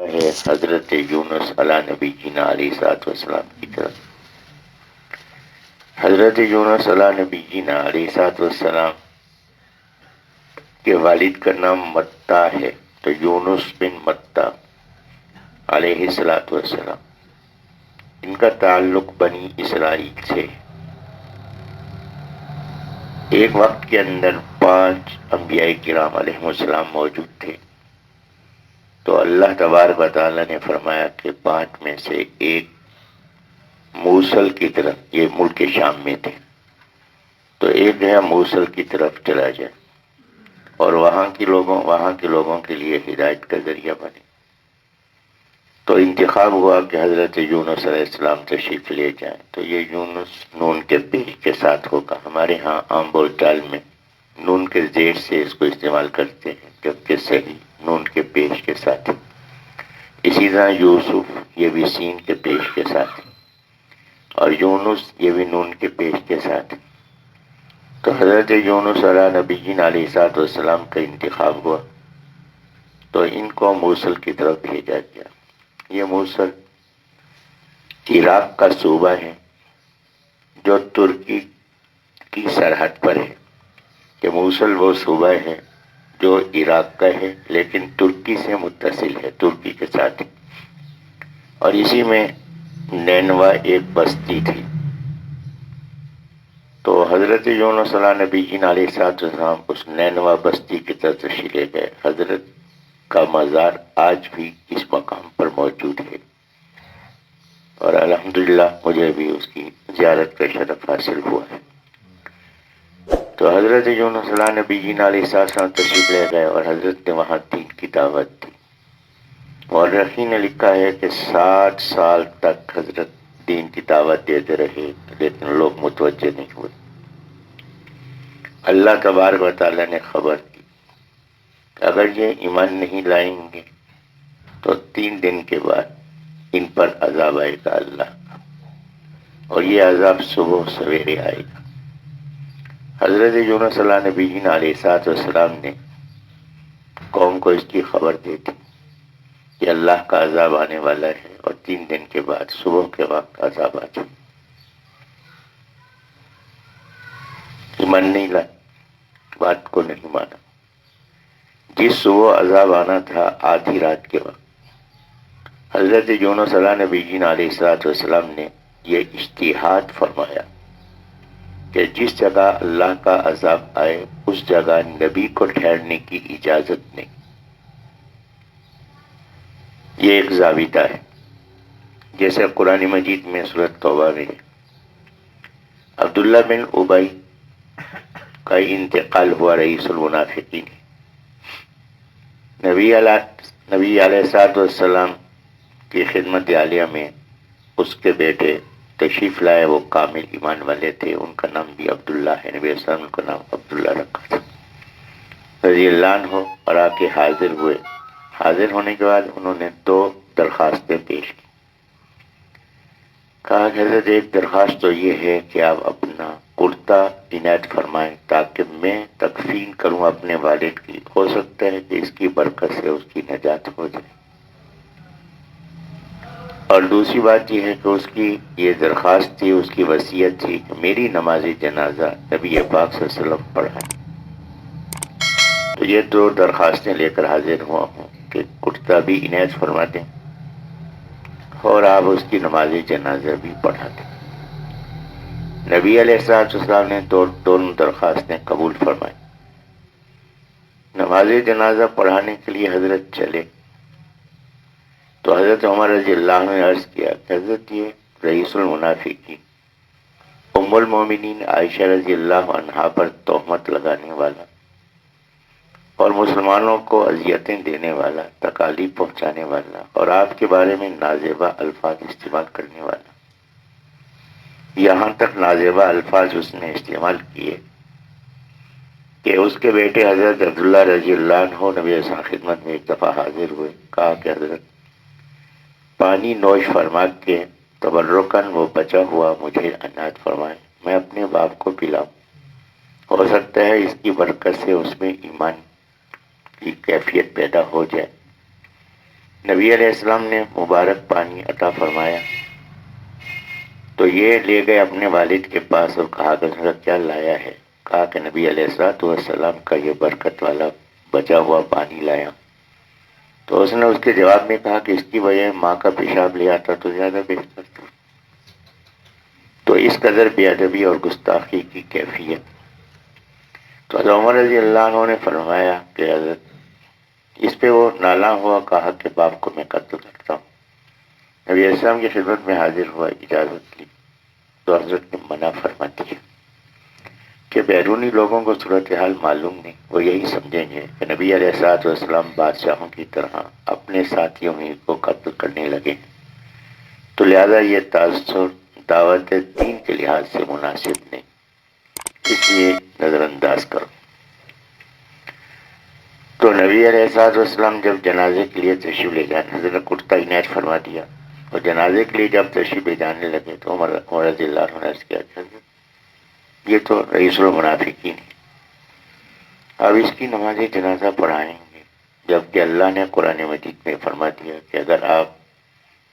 ہے حضرت یونس علیہ نبی جینا علیہ الصلوۃ والسلام کی طرف۔ حضرت یونس علیہ نبی جینا علیہ الصلوۃ والسلام کے والد کا نام متا ہے، تو یونس بن متا علیہ الصلوۃ والسلام، ان کا تعلق بنی اسرائیل سے۔ ایک وقت کے اندر 5 انبیاء کرام علیہ السلام موجود تھے، تو اللہ تبارک و تعالیٰ نے فرمایا کہ 5 میں سے ایک موصل کی طرف، یہ ملک شام میں تھے، تو ایک ہے موصل کی طرف چلا جائے اور وہاں کے لوگوں کے لیے ہدایت کا ذریعہ بنے۔ تو انتخاب ہوا کہ حضرت یونس علیہ السلام تشریف لے جائیں، تو یہ یونس نون کے پیش کے ساتھ ہوگا۔ ہمارے ہاں عام بول چال میں نون کے زیر سے اس کو استعمال کرتے ہیں، جبکہ صحیح نون کے پیش کے ساتھ۔ اسی طرح یوسف یہ بھی سین کے پیش کے ساتھ، اور یونس یہ بھی نون کے پیش کے ساتھ۔ تو حضرت یونس علیہ نبی جین علیہ الصلوۃ والسلام کا انتخاب ہوا، تو ان کو موصل کی طرف بھیجا گیا۔ یہ موصل عراق کا صوبہ ہے جو ترکی کی سرحد پر ہے، کہ موصل وہ صوبہ ہے جو عراق کا ہے لیکن ترکی سے متصل ہے، ترکی کے ساتھ، اور اسی میں نینوا ایک بستی تھی۔ تو حضرت یونس علیہ نبی جین علیہ السلام اس نینوا بستی کی طرف تشریف لے گئے۔ حضرت کا مزار آج بھی اس مقام پر موجود ہے، اور الحمدللہ مجھے بھی اس کی زیارت کا شرف حاصل ہوا ہے۔ تو حضرت یونس علیہ نبی جین علیہ السلام تشریف لے گئے اور حضرت نے وہاں دین کی دعوت دی۔ مورخین نے لکھا ہے کہ 60 سال تک حضرت دین کی دعوت دیتے رہے، لیکن لوگ متوجہ نہیں ہوئے۔ اللہ تبارک و تعالیٰ نے خبر دی کہ اگر یہ ایمان نہیں لائیں گے تو 3 دن کے بعد ان پر عذاب آئے گا اللہ کا، اور یہ عذاب صبح سویرے آئے گا۔ حضرت یونس علیہ نبی جین علیہ السلام نے قوم کو اس کی خبر دے دی کہ اللہ کا عذاب آنے والا ہے، اور 3 دن کے بعد صبح کے وقت عذاب آ جائے۔ ایمان نہیں لائے، بات کو نہیں مانا۔ جس صبح عذاب آنا تھا آدھی رات کے وقت، حضرت یونس علیہ نبی جین علیہ السلام نے یہ اجتہاد فرمایا کہ جس جگہ اللہ کا عذاب آئے اس جگہ نبی کو ٹھہرنے کی اجازت نہیں۔ یہ ایک ضابطہ ہے، جیسے قرآن مجید میں سورۃ توبہ میں عبداللہ بن ابی کا انتقال ہوا، رئیس المنافقین۔ نبی علیہ الصلوۃ والسلام کی خدمت عالیہ میں اس کے بیٹے تشریف لائے، وہ کامل ایمان والے تھے، ان کا نام بھی عبداللہ ہے، نبی علیہ السلام کا نام عبداللہ رکھا تھا، رضی اللہ عنہ، اور آ کے حاضر ہوئے۔ حاضر ہونے کے بعد انہوں نے 2 درخواستیں پیش کی۔ کہا کہ حضرت ایک درخواست تو یہ ہے کہ آپ اپنا کرتا عنایت فرمائیں تاکہ میں تکفین کروں اپنے والد کی، ہو سکتا ہے کہ اس کی برکت سے اس کی نجات ہو جائے۔ اور دوسری بات یہ ہے کہ اس کی یہ درخواست تھی، اس کی وصیت تھی کہ میری نماز جنازہ نبی پاک صلی اللہ علیہ وسلم پڑھائیں۔ تو یہ 2 درخواستیں لے کر حاضر ہوا ہوں کہ کرتا بھی عنایت فرما دیں اور آپ اس کی نماز جنازہ بھی پڑھا دیں۔ نبی علیہ السلام نے دونوں درخواستیں قبول فرمائی۔ نماز جنازہ پڑھانے کے لیے حضرت چلے، تو حضرت عمر رضی اللہ عنہ نے عرض کیا کہ حضرت یہ رئیس المنافقین ام المومنین عائشہ رضی اللہ عنہا پر تہمت لگانے والا اور مسلمانوں کو اذیتیں دینے والا، تکالیف پہنچانے والا، اور آپ کے بارے میں نازیبہ الفاظ استعمال کرنے والا، یہاں تک نازیبہ الفاظ اس نے استعمال کیے کہ اس کے بیٹے حضرت عبداللہ رضی اللہ عنہ نبی صلی اللہ علیہ وسلم خدمت میں ایک دفعہ حاضر ہوئے۔ کہا کہ حضرت پانی نوش فرما کے تبرکاً وہ بچا ہوا مجھے عنایت فرمائے، میں اپنے باپ کو پلاؤں، ہو سکتا ہے اس کی برکت سے اس میں ایمان کی کیفیت پیدا ہو جائے۔ نبی علیہ السلام نے مبارک پانی عطا فرمایا تو یہ لے گئے اپنے والد کے پاس اور کہا کہ حضرت کیا لایا ہے؟ کہا کہ نبی علیہ السلام کا یہ برکت والا بچا ہوا پانی لایا۔ تو اس نے اس کے جواب میں کہا کہ اس کی وجہ ماں کا پیشاب لے آتا تو زیادہ بہتر تھا۔ تو اس قدر بے ادبی اور گستاخی کی کیفیت۔ تو حضرت عمر رضی اللہ عنہ نے فرمایا کہ حضرت اس پہ وہ نالاں ہوا، کہا کہ باپ کو میں قتل کرتا ہوں۔ نبی علیہ السلام کی خدمت میں حاضر ہوا، اجازت لی تو حضرت نے منع فرما دیا کہ بیرونی لوگوں کو صورتحال معلوم نہیں، وہ یہی سمجھیں گے کہ نبی علیہ السلام بادشاہوں کی طرح اپنے ساتھیوں ہی کو قتل کرنے لگے، تو لہذا یہ تاثر دعوت دین کے لحاظ سے مناسب نہیں، اس لیے نظر انداز کرو۔ تو نبی علیہ السلام جب جنازے کے لیے تشریف لے جانے، حضرت نے کرتا عنایت فرما دیا اور جنازے کے لیے جب تشریف لے جانے لگے تو عمر رضی اللہ عنہ نے عرض کیا کہ یہ تو رئیس المنافقین ہے، اب اس کی نماز جنازہ پڑھائیں گے، جبکہ اللہ نے قرآن مجید میں فرما دیا کہ اگر آپ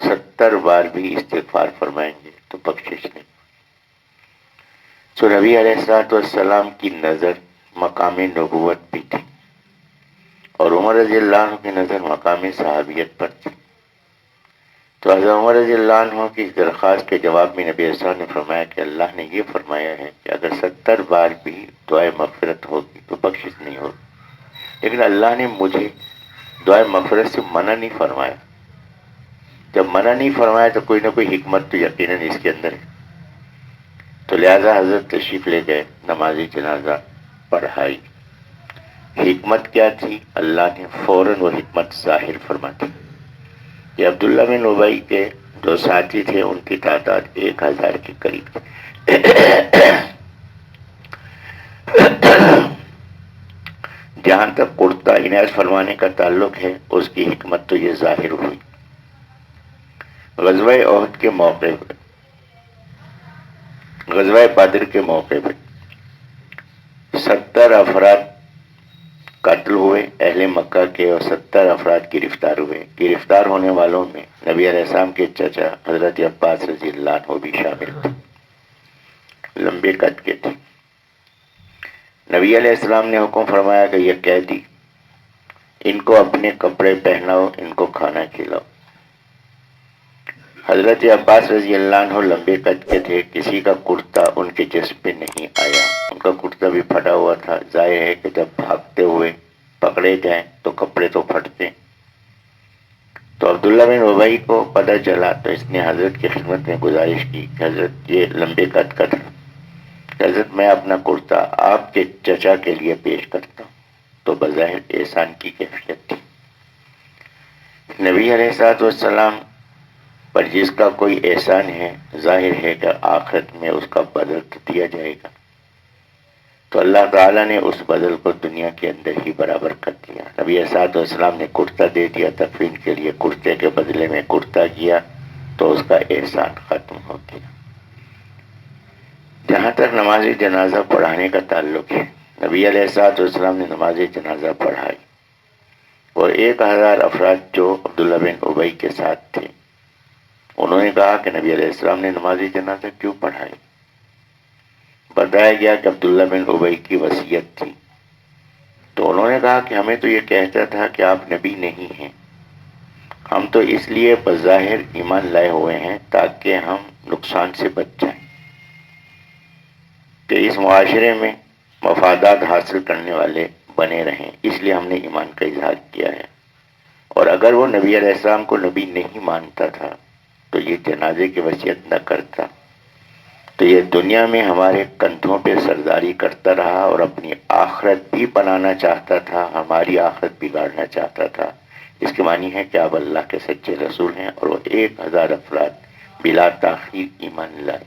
70 بار بھی استغفار فرمائیں گے تو بخشش نہیں۔ تو نبی علیہ السلام کی نظر مقام نبوت بھی تھی اور عمر رضی اللہ عنہ کی نظر مقام صحابیت پر تھی۔ تو حضرت عمر رضی اللہ عنہ کی اس درخواست کے جواب میں نبی علیہ السلام نے فرمایا کہ اللہ نے یہ فرمایا ہے کہ اگر 70 بار بھی دعائے مغفرت ہوگی تو بخشش نہیں ہوگی، لیکن اللہ نے مجھے دعائے مغفرت سے منع نہیں فرمایا۔ جب منع نہیں فرمایا تو کوئی نہ کوئی حکمت تو یقیناً اس کے اندر ہے۔ تو لہذا حضرت تشریف لے گئے، نماز جنازہ پڑھائی۔ حکمت کیا تھی؟ اللہ نے فوراً وہ حکمت ظاہر فرما دی۔ یہ عبداللہ بن ابی کے جو ساتھی تھے ان کی تعداد 1000 کے قریب تھی۔ جہاں تک کرتا عنایت فرمانے کا تعلق ہے، اس کی حکمت تو یہ ظاہر ہوئی۔ غزوہ احد کے موقع پر، غزوہ بدر کے موقع پر 70 افراد قتل ہوئے اہل مکہ کے اور 70 افراد گرفتار ہوئے۔ گرفتار ہونے والوں میں نبی علیہ السلام کے چچا حضرت عباس رضی اللہ عنہ بھی شامل تھے، لمبے قد کے تھے۔ نبی علیہ السلام نے حکم فرمایا کہ یہ قیدی ان کو اپنے کپڑے پہناؤ، ان کو کھانا کھلاؤ۔ حضرت عباس رضی اللہ عنہ لمبے قد کے تھے، کسی کا کرتا ان کے جسم پہ نہیں آیا، ان کا کرتا بھی پھٹا ہوا تھا۔ ظاہر ہے کہ جب بھاگتے ہوئے پکڑے جائیں تو کپڑے تو پھٹتے۔ تو عبداللہ بن ابی کو پتہ چلا تو اس نے حضرت کی خدمت میں گزارش کی کہ حضرت یہ لمبے قد کا تھا، حضرت میں اپنا کرتا آپ کے چچا کے لیے پیش کرتا ہوں۔ تو بظاہر احسان کی کیفیت تھی۔ نبی علیہ السلام پر جس کا کوئی احسان ہے، ظاہر ہے کہ آخرت میں اس کا بدل تو دیا جائے گا۔ تو اللہ تعالیٰ نے اس بدل کو دنیا کے اندر ہی برابر کر دیا۔ نبی علیہ السلام نے کرتا دے دیا، تکفین کے لیے کرتے کے بدلے میں کرتا کیا تو اس کا احسان ختم ہو گیا۔ جہاں تک نماز جنازہ پڑھانے کا تعلق ہے، نبی علیہ السلام نے نماز جنازہ پڑھائی اور 1000 افراد جو عبداللہ بن ابی کے ساتھ تھے انہوں نے کہا کہ نبی علیہ السلام نے نماز جنازہ کیوں پڑھائی؟ بتایا گیا کہ عبداللہ بن ابی کی وصیت تھی۔ تو انہوں نے کہا کہ ہمیں تو یہ کہتا تھا کہ آپ نبی نہیں ہیں، ہم تو اس لیے بظاہر ایمان لائے ہوئے ہیں تاکہ ہم نقصان سے بچ جائیں، کہ اس معاشرے میں مفادات حاصل کرنے والے بنے رہیں، اس لیے ہم نے ایمان کا اظہار کیا ہے۔ اور اگر وہ نبی علیہ السلام کو نبی نہیں مانتا تھا تو یہ جنازے کی وصیت نہ کرتا، تو یہ دنیا میں ہمارے کندھوں پہ سرداری کرتا رہا اور اپنی آخرت بھی بنانا چاہتا تھا، ہماری آخرت بگاڑنا چاہتا تھا۔ اس کے معنی ہے کہ آپ اللہ کے سچے رسول ہیں، اور وہ 1000 افراد بلا تاخیر ایمان لائے۔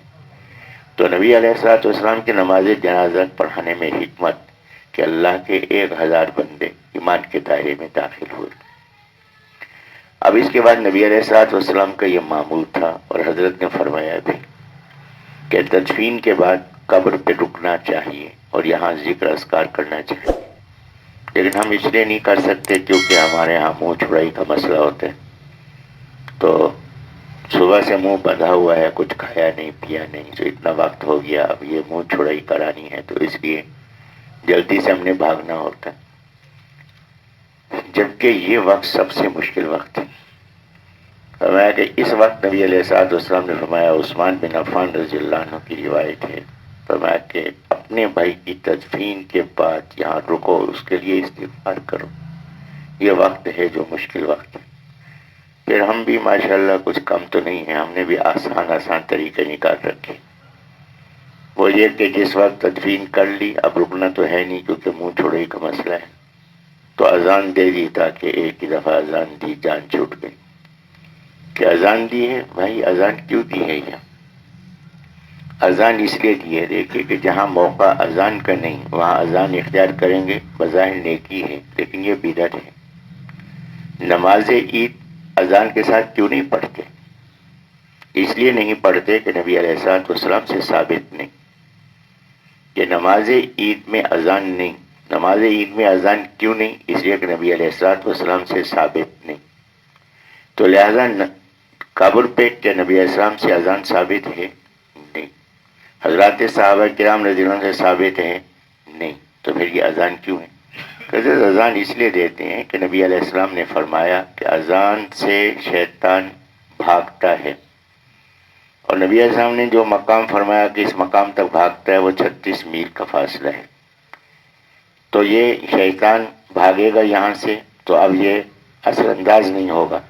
تو نبی علیہ السلام کی نماز جنازہ پڑھانے میں حکمت کہ اللہ کے 1000 بندے ایمان کے دائرے میں داخل ہوئے۔ اب اس کے بعد نبی علیہ السلام کا یہ معمول تھا اور حضرت نے فرمایا بھی کہ تدفین کے بعد قبر پہ رکنا چاہیے اور یہاں ذکر اذکار کرنا چاہیے، لیکن ہم اس لیے نہیں کر سکتے کیونکہ ہمارے ہاں منہ چھڑائی کا مسئلہ ہوتا ہے، سے منہ بندھا ہوا ہے، کچھ کھایا نہیں پیا نہیں، تو اتنا وقت ہو گیا، اب یہ منہ چھڑائی کرانی ہے، تو اس لیے جلدی سے ہم نے بھاگنا ہوتا ہے، جبکہ یہ وقت سب سے مشکل وقت ہے۔ فرمایا کہ اس وقت نبی علیہ الصلوۃ والسلام نے فرمایا، عثمان بن عفان رضی اللہ عنہ کی روایت ہے، فرمایا کہ اپنے بھائی کی تدفین کے بعد یہاں رکو، اس کے لیے استغفار کرو، یہ وقت ہے جو مشکل وقت ہے۔ پھر ہم بھی ماشاءاللہ کچھ کم تو نہیں ہیں، ہم نے بھی آسان طریقے نکال رکھے، وہ یہ کہ جس وقت تدفین کر لی اب رکنا تو ہے نہیں، کیونکہ منہ چھوڑے کا مسئلہ ہے، تو اذان دے دی، تاکہ ایک ہی دفعہ اذان دی جان چھوٹ گئی کہ اذان دی ہے۔ بھائی اذان کیوں دی ہے؟ یہ اذان اس لیے دی ہے، دیکھیے کہ جہاں موقع اذان کا نہیں وہاں اذان اختیار کریں گے، بظاہر نیکی ہے، لیکن یہ بدعت ہے۔ نماز عید اذان کے ساتھ کیوں نہیں پڑھتے؟ اس لیے نہیں پڑھتے کہ نبی علیہ الصلوۃ والسلام سے ثابت نہیں کہ نماز عید میں اذان نہیں۔ نماز عید میں اذان کیوں نہیں؟ اس لیے کہ نبی علیہ الصلوۃ والسلام سے ثابت نہیں، تو لہذا قبر پہ کہ نبی علیہ السلام سے اذان ثابت ہے؟ نہیں۔ حضرات صحابہ کرام رضی اللہ عنہ سے ثابت ہے؟ نہیں، تو پھر یہ اذان کیوں ہے؟ کہتے ہیں اذان اس لیے دیتے ہیں کہ نبی علیہ السلام نے فرمایا کہ اذان سے شیطان بھاگتا ہے، اور نبی علیہ السلام نے جو مقام فرمایا کہ اس مقام تک بھاگتا ہے وہ 36 میل کا فاصلہ ہے، تو یہ شیطان بھاگے گا یہاں سے، تو اب یہ اثر انداز نہیں ہوگا۔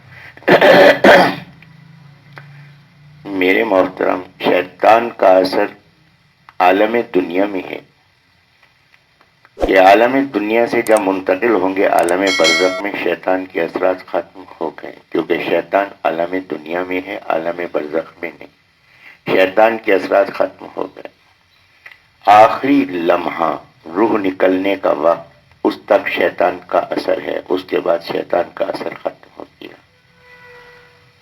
میرے محترم، شیطان کا اثر عالم دنیا میں ہے، یہ عالم دنیا سے جب منتقل ہوں گے عالم برزخ میں، شیطان کے اثرات ختم ہو گئے، کیونکہ شیطان عالم دنیا میں ہے، عالم برزخ میں نہیں، شیطان کے اثرات ختم ہو گئے۔ آخری لمحہ روح نکلنے کا وقت، اس تک شیطان کا اثر ہے، اس کے بعد شیطان کا اثر ختم ہو گیا۔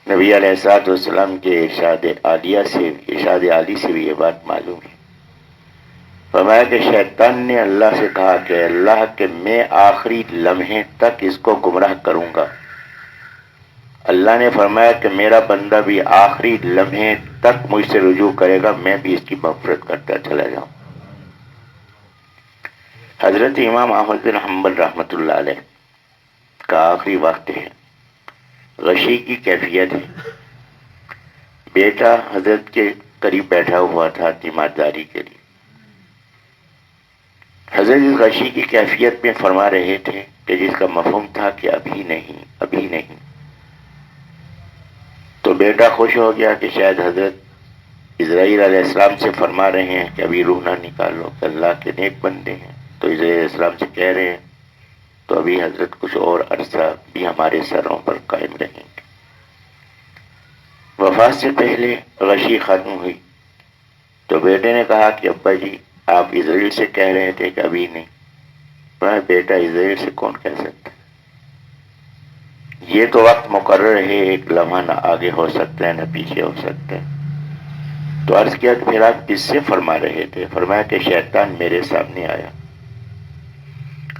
نبی علیہ الصلوۃ والسلام کے ارشاد عالی سے بھی یہ بات معلوم ہے۔ فرمایا کہ شیطان نے اللہ سے کہا کہ اللہ کہ میں آخری لمحے تک اس کو گمراہ کروں گا۔ اللہ نے فرمایا کہ میرا بندہ بھی آخری لمحے تک مجھ سے رجوع کرے گا، میں بھی اس کی مغفرت کرتا چلا جاؤں۔ حضرت امام احمد بن حنبل رحمۃ اللہ علیہ کا آخری وقت ہے، غشی کی کیفیت ہے، بیٹا حضرت کے قریب بیٹھا ہوا تھا تیمارداری کے لیے، حضرت اس غشی کی کیفیت میں فرما رہے تھے کہ جس کا مفہوم تھا کہ ابھی نہیں ابھی نہیں، تو بیٹا خوش ہو گیا کہ شاید حضرت اسرائیل علیہ السلام سے فرما رہے ہیں کہ ابھی روح نہ نکالو، کہ اللہ کے نیک بندے ہیں، تو اسرائیل علیہ السلام سے کہہ رہے ہیں تو ابھی حضرت کچھ اور عرصہ بھی ہمارے سروں پر قائم رہیں گے۔ وفات سے پہلے غشی ختم ہوئی تو بیٹے نے کہا کہ ابا جی آپ اسرائیل سے کہہ رہے تھے کہ ابھی نہیں۔ میں بیٹا اسرائیل سے کون کہہ سکتا، یہ تو وقت مقرر ہے، ایک لمحہ نہ آگے ہو سکتا ہے نہ پیچھے ہو سکتا ہے۔ تو عرض کیا کہ پھر آپ کس سے فرما رہے تھے؟ فرمایا کہ شیطان میرے سامنے آیا،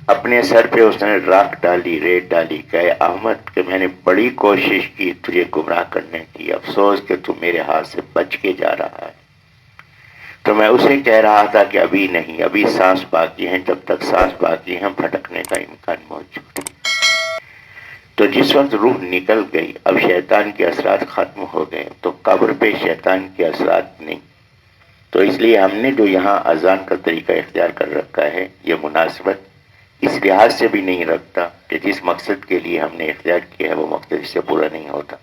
اپنے سر پہ اس نے راکھ ڈالی، ریت ڈالی، کہ اے احمد کہ میں نے بڑی کوشش کی تجھے گمراہ کرنے کی، افسوس کہ تو میرے ہاتھ سے بچ کے جا رہا ہے۔ تو میں اسے کہہ رہا تھا کہ ابھی نہیں، ابھی سانس باقی ہیں، جب تک سانس باقی ہیں پھٹکنے کا امکان موجود ہے۔ تو جس وقت روح نکل گئی، اب شیطان کے اثرات ختم ہو گئے، تو قبر پہ شیطان کے اثرات نہیں۔ تو اس لیے ہم نے جو یہاں اذان کا طریقہ اختیار کر رکھا ہے، یہ مناسبت اس لحاظ سے بھی نہیں رکھتا کہ جس مقصد کے لیے ہم نے اختیار کیا ہے وہ مقصد اس سے پورا نہیں ہوتا۔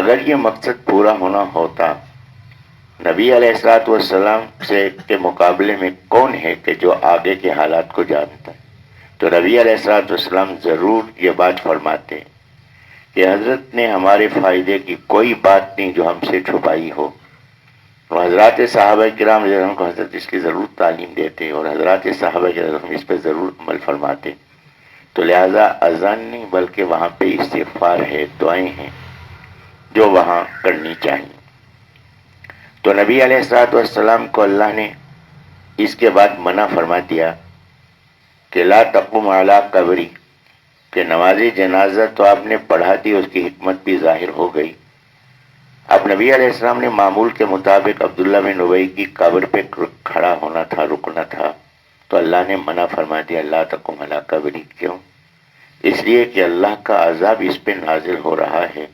اگر یہ مقصد پورا ہونا ہوتا، نبی علیہ الصلوۃ والسلام سے کے مقابلے میں کون ہے کہ جو آگے کے حالات کو جانتا ہے؟ تو نبی علیہ الصلوۃ والسلام ضرور یہ بات فرماتے کہ حضرت نے ہمارے فائدے کی کوئی بات نہیں جو ہم سے چھپائی ہو، اور حضرات صحابہ کرام رضی اللہ عنہ کو حضرت اس کی ضرور تعلیم دیتے اور حضرات صحابہ کرام اس پہ ضرور عمل فرماتے۔ تو لہذا اذان نہیں بلکہ وہاں پہ استغفار ہے، دعائیں ہیں جو وہاں کرنی چاہیے۔ تو نبی علیہ الصلوۃ والسلام کو اللہ نے اس کے بعد منع فرما دیا کہ لا تقم علی قبری، کہ نماز جنازہ تو آپ نے پڑھا دی، اس کی حکمت بھی ظاہر ہو گئی، اب نبی علیہ السلام نے معمول کے مطابق عبداللہ بن ابی کی قبر پہ کھڑا ہونا تھا، رکنا تھا، تو اللہ نے منع فرما دیا، اللہ تقم علی قبری. کیوں؟ اس لیے کہ اللہ کا عذاب اس پہ نازل ہو رہا ہے،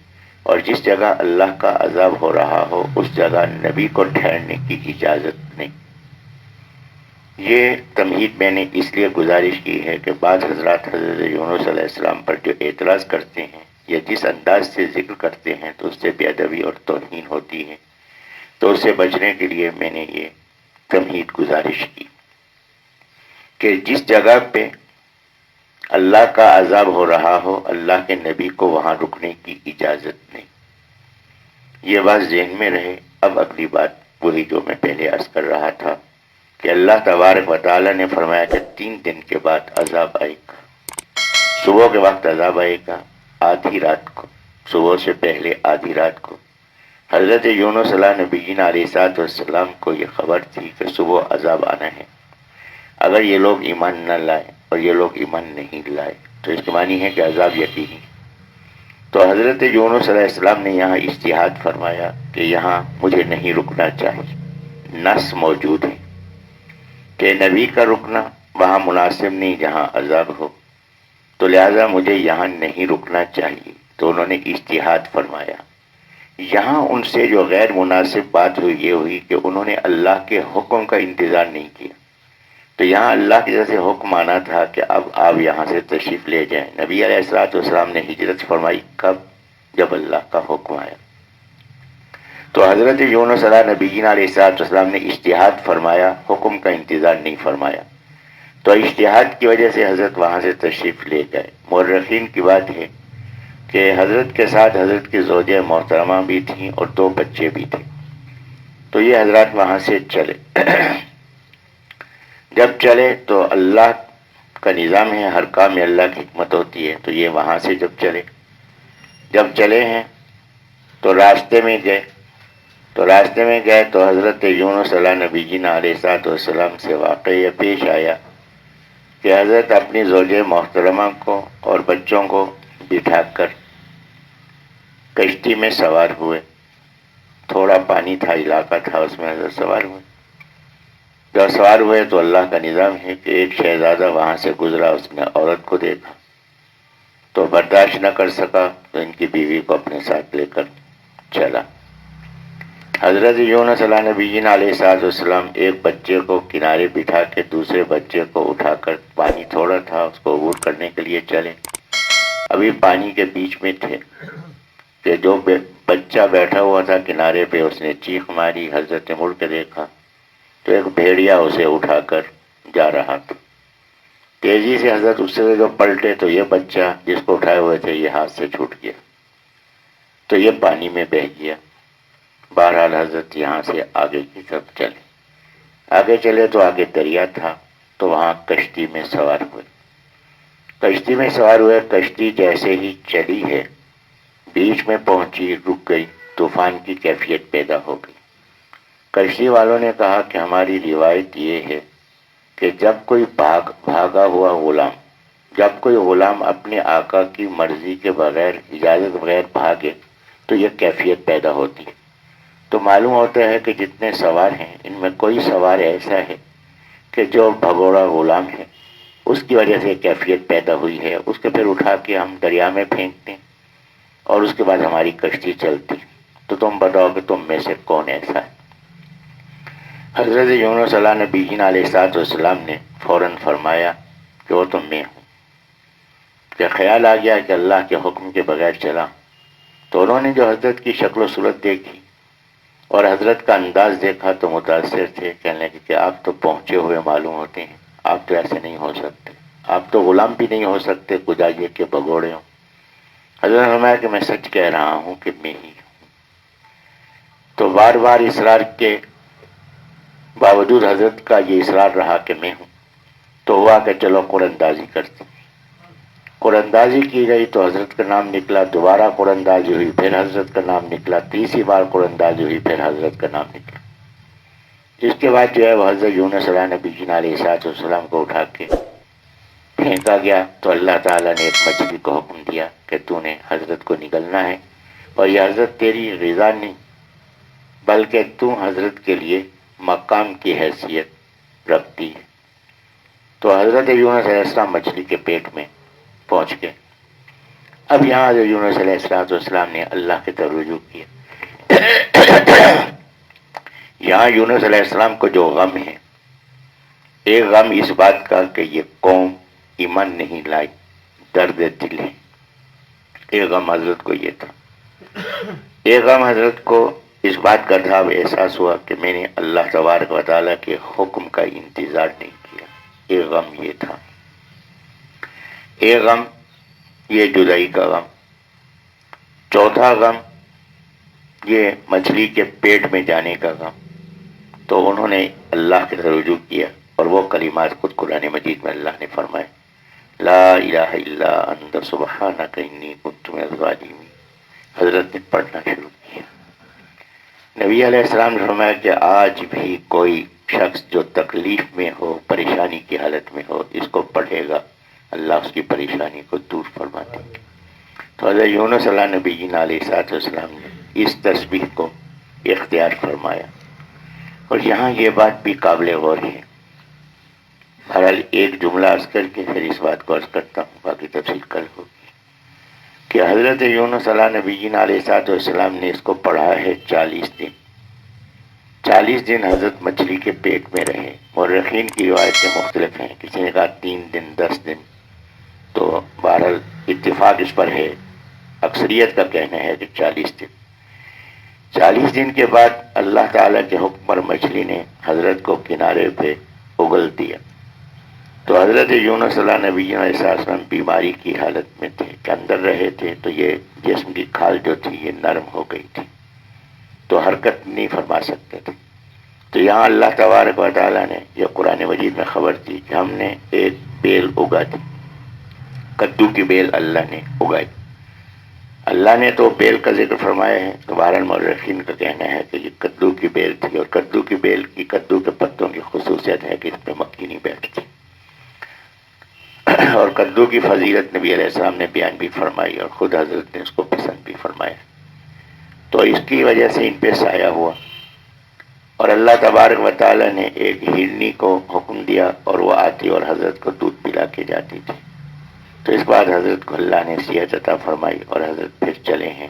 اور جس جگہ اللہ کا عذاب ہو رہا ہو اس جگہ نبی کو ٹھہرنے کی اجازت نہیں. یہ تمہید میں نے اس لیے گزارش کی ہے کہ بعض حضرات حضرت یونس علیہ السلام پر جو اعتراض کرتے ہیں یا جس انداز سے ذکر کرتے ہیں تو اس سے بے ادبی اور توہین ہوتی ہے، تو اس سے بچنے کے لیے میں نے یہ تمہید گزارش کی کہ جس جگہ پہ اللہ کا عذاب ہو رہا ہو اللہ کے نبی کو وہاں رکنے کی اجازت نہیں. یہ بات ذہن میں رہے. اب اگلی بات وہی جو میں پہلے عرض کر رہا تھا کہ اللہ تبارک و تعالیٰ نے فرمایا کہ 3 دن کے بعد عذاب آئے گا. صبح کے وقت عذاب آئے گا، آدھی رات کو، صبح سے پہلے آدھی رات کو. حضرت یونس علیہ نبیین علیہ السلام کو یہ خبر تھی کہ صبح عذاب آنا ہے. اگر یہ لوگ ایمان نہ لائے اور یہ لوگ ایمان نہیں لائے تو اس کے معنی ہے کہ عذاب یقینی. تو حضرت یونس علیہ السلام نے یہاں اجتہاد فرمایا کہ یہاں مجھے نہیں رکنا چاہیے. نص موجود ہے کہ نبی کا رکنا وہاں مناسب نہیں جہاں عذاب ہو، تو لہذا مجھے یہاں نہیں رکنا چاہیے. تو انہوں نے اجتہاد فرمایا. یہاں ان سے جو غیر مناسب بات ہوئی یہ ہوئی کہ انہوں نے اللہ کے حکم کا انتظار نہیں کیا. تو یہاں اللہ کی طرف سے حکم آنا تھا کہ اب آپ یہاں سے تشریف لے جائیں. نبی علیہ السلام نے ہجرت فرمائی کب؟ جب اللہ کا حکم آیا. تو حضرت یونس علیہ نبیین علیہ السلام نے اجتہاد فرمایا، حکم کا انتظار نہیں فرمایا. تو اجتہاد کی وجہ سے حضرت وہاں سے تشریف لے گئے. مورخین کی بات ہے کہ حضرت کے ساتھ حضرت کی زوجہ محترمہ بھی تھیں اور 2 بچے بھی تھے. تو یہ حضرات وہاں سے چلے. جب چلے تو اللہ کا نظام ہے، ہر کام میں اللہ کی حکمت ہوتی ہے. تو یہ وہاں سے جب چلے ہیں تو راستے میں گئے تو حضرت یونس علیہ نبی علیہ السلام سے واقعہ یہ پیش آیا کہ حضرت اپنی زوجہ محترمہ کو اور بچوں کو بٹھا کر کشتی میں سوار ہوئے. تھوڑا پانی تھا، علاقہ تھا، اس میں حضرت سوار ہوئے. جب سوار ہوئے تو اللہ کا نظام ہے کہ ایک شہزادہ وہاں سے گزرا، اس نے عورت کو دیکھا تو برداشت نہ کر سکا تو ان کی بیوی کو اپنے ساتھ لے کر چلا. حضرت یونس علیہ نبیین علیہ السلام ایک بچے کو کنارے بٹھا کے دوسرے بچے کو اٹھا کر، پانی تھوڑا تھا، اس کو عبور کرنے کے لیے چلے. ابھی پانی کے بیچ میں تھے کہ جو بچہ بیٹھا ہوا تھا کنارے پہ اس نے چیخ ماری. حضرت نے مڑ کے دیکھا تو ایک بھیڑیا اسے اٹھا کر جا رہا تھا. تیزی سے حضرت اس سے جو پلٹے تو یہ بچہ جس کو اٹھائے ہوئے تھے یہ ہاتھ سے چھوٹ گیا، تو یہ پانی میں بہہ گیا. بہرحال حضرت یہاں سے آگے کی طرف چلے تو آگے دریا تھا. تو وہاں کشتی میں سوار ہوئے. کشتی جیسے ہی چلی ہے بیچ میں پہنچی، رک گئی، طوفان کی کیفیت پیدا ہو گئی. کشتی والوں نے کہا کہ ہماری روایت یہ ہے کہ جب کوئی بھاگا ہوا غلام اپنے آقا کی مرضی کے بغیر، اجازت بغیر بھاگے تو یہ کیفیت پیدا ہوتی ہے. تو معلوم ہوتا ہے کہ جتنے سوار ہیں ان میں کوئی سوار ایسا ہے کہ جو بھگوڑا غلام ہے، اس کی وجہ سے کیفیت پیدا ہوئی ہے. اس کے پھر اٹھا کے ہم دریا میں پھینکتے ہیں اور اس کے بعد ہماری کشتی چلتی. تو تم بتاؤ کہ تم میں سے کون ایسا ہے؟ حضرت یونس علیہ نبیین علیہ السلام نے فوراً فرمایا کہ وہ تو میں ہوں. کہ خیال آ گیا کہ اللہ کے حکم کے بغیر چلا. تو انہوں نے جو حضرت کی شکل و صورت دیکھی اور حضرت کا انداز دیکھا تو متاثر تھے. کہنے لگے کہ آپ تو پہنچے ہوئے معلوم ہوتے ہیں، آپ تو ایسے نہیں ہو سکتے، آپ تو غلام بھی نہیں ہو سکتے، خدا یہ کہ بگوڑے ہوں. حضرت نے فرمایا کہ میں سچ کہہ رہا ہوں کہ میں ہی ہوں. تو بار بار اصرار کے باوجود حضرت کا یہ اصرار رہا کہ میں ہوں. تو ہوا کہ چلو قراندازی کرتے. قراندازی کی گئی تو حضرت کا نام نکلا. دوبارہ قراندازی ہوئی، پھر حضرت کا نام نکلا. تیسری بار قراندازی ہوئی، پھر حضرت کا نام نکلا. اس کے بعد جو ہے وہ حضرت یونس علیہ نبی علیہ السلام کو اٹھا کے پھینکا گیا. تو اللہ تعالیٰ نے ایک مچھلی کو حکم دیا کہ تو نے حضرت کو نگلنا ہے، اور یہ حضرت تیری رضا نہیں بلکہ تو حضرت کے لیے مقام کی حیثیت رکھتی ہے۔ تو حضرت یونس علیہ السلام مچھلی کے پیٹ میں پہنچ گئے۔ اب یہاں حضرت یونس علیہ السلام نے اللہ کی طرف رجوع کیا۔ یہاں یونس علیہ السلام کو جو غم ہے، ایک غم اس بات کا کہ یہ قوم ایمان نہیں لائی، درد دل ہے۔ ایک غم حضرت کو یہ تھا۔ ایک غم حضرت کو اس بات کا تھا، احساس ہوا کہ میں نے اللہ تبارک و تعالیٰ کے حکم کا انتظار نہیں کیا۔ ایک غم یہ تھا۔ ایک غم یہ جدائی کا غم۔ چوتھا غم یہ مچھلی کے پیٹ میں جانے کا غم۔ تو انہوں نے اللہ کی طرف رجوع کیا، اور وہ کلمات خود قرآن مجید میں اللہ نے فرمائے، لا الہ الا انت سبحانک انی کنت من الظالمین۔ حضرت نے پڑھنا شروع کیا۔ نبی علیہ السلام نے فرمایا کہ آج بھی کوئی شخص جو تکلیف میں ہو، پریشانی کی حالت میں ہو، اس کو پڑھے گا، اللہ اس کی پریشانی کو دور فرما دیں گے۔ تو حضرت یونس علیہ نبی علیہ السلام نے اس تسبیح کو اختیار فرمایا۔ اور یہاں یہ بات بھی قابل غور ہے۔ بہرحال ایک جملہ عرض کر کے پھر اس بات کو عرض کرتا ہوں، باقی تفصیل کل ہوگی، کہ حضرت یونس علیہ نبی علیہ السلام نے اس کو پڑھا ہے 40 دن۔ 40 دن حضرت مچھلی کے پیٹ میں رہے۔ مورخین کی روایتیں مختلف ہیں، کسی نے کہا 3 دن 10 دن، تو بہرحال اتفاق اس پر ہے، اکثریت کا کہنا ہے کہ 40 دن۔ 40 دن کے بعد اللہ تعالیٰ کے حکم پر مچھلی نے حضرت کو کنارے پہ اگل دیا۔ تو حضرت یونس علیہ نبی علیہ السلام بیماری کی حالت میں تھے کہ اندر رہے تھے، تو یہ جسم کی کھال جو تھی یہ نرم ہو گئی تھی، تو حرکت نہیں فرما سکتے تھے۔ تو یہاں اللہ تبارک و تعالیٰ نے یہ قرآن مجید میں خبر دی کہ ہم نے ایک بیل اگا دی، کدو کی بیل اللہ نے اگائی۔ اللہ نے تو بیل کا ذکر فرمایا ہے، تو بہرحال مورخین کا کہنا ہے کہ یہ کدو کی بیل تھی، اور کدو کی بیل کی، کدو کے پتوں کی خصوصیت ہے کہ اس پہ مکھی نہیں بیٹھتی، اور کدو کی فضیلت نبی علیہ السلام نے بیان بھی فرمائی، اور خود حضرت نے اس کو پسند بھی فرمایا۔ تو اس کی وجہ سے ان پہ سایہ ہوا، اور اللہ تبارک و تعالیٰ نے ایک ہرنی کو حکم دیا، اور وہ آتی اور حضرت کو دودھ پلا کے جاتی تھی۔ تو اس بعد حضرت کو اللہ نے صحت عطا فرمائی، اور حضرت پھر چلے ہیں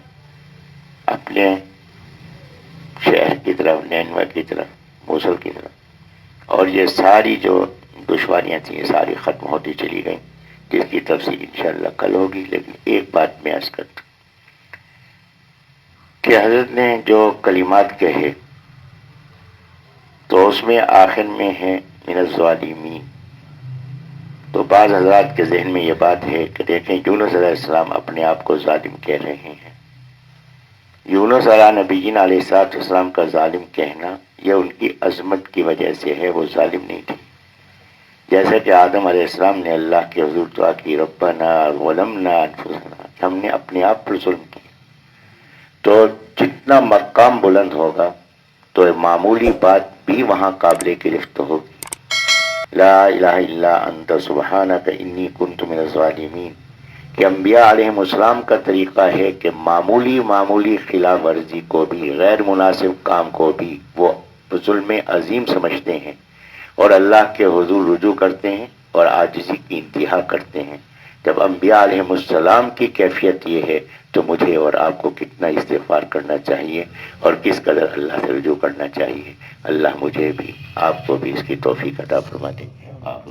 اپنے شہر کی طرف، نینوے کی طرف، موصل کی طرف، اور یہ ساری جو دشواریاں تھیں یہ ساری ختم ہوتی چلی گئیں، جس کی تفصیل انشاءاللہ کل ہوگی۔ لیکن ایک بات میں عرض کرتا کہ حضرت نے جو کلمات کہے تو اس میں آخر میں ہے من الظالمین۔ تو بعض حضرات کے ذہن میں یہ بات ہے کہ دیکھیں یونس علیہ السلام اپنے آپ کو ظالم کہہ رہے ہیں۔ یونس علیہ نبی علیہ السلام کا ظالم کہنا یہ ان کی عظمت کی وجہ سے ہے، وہ ظالم نہیں تھے۔ جیسا کہ آدم علیہ السلام نے اللہ کے حضور دعا کی، ربنا ظلمنا انفسنا، ہم نے اپنے آپ پر ظلم کیا۔ تو جتنا مقام بلند ہوگا تو معمولی بات بھی وہاں قابل گرفت ہوگی۔ لا الہ الا انت سبحانک انی کنت من الظالمین، کہ انبیاء علیہ السلام کا طریقہ ہے کہ معمولی خلاف ورزی کو بھی، غیر مناسب کام کو بھی وہ ظلم عظیم سمجھتے ہیں، اور اللہ کے حضور رجوع کرتے ہیں اور عاجزی کی انتہا کرتے ہیں۔ جب انبیاء علیہ السلام کی کیفیت یہ ہے تو مجھے اور آپ کو کتنا استغفار کرنا چاہیے اور کس قدر اللہ سے رجوع کرنا چاہیے۔ اللہ مجھے بھی آپ کو بھی اس کی توفیق عطا فرما دے۔ آپ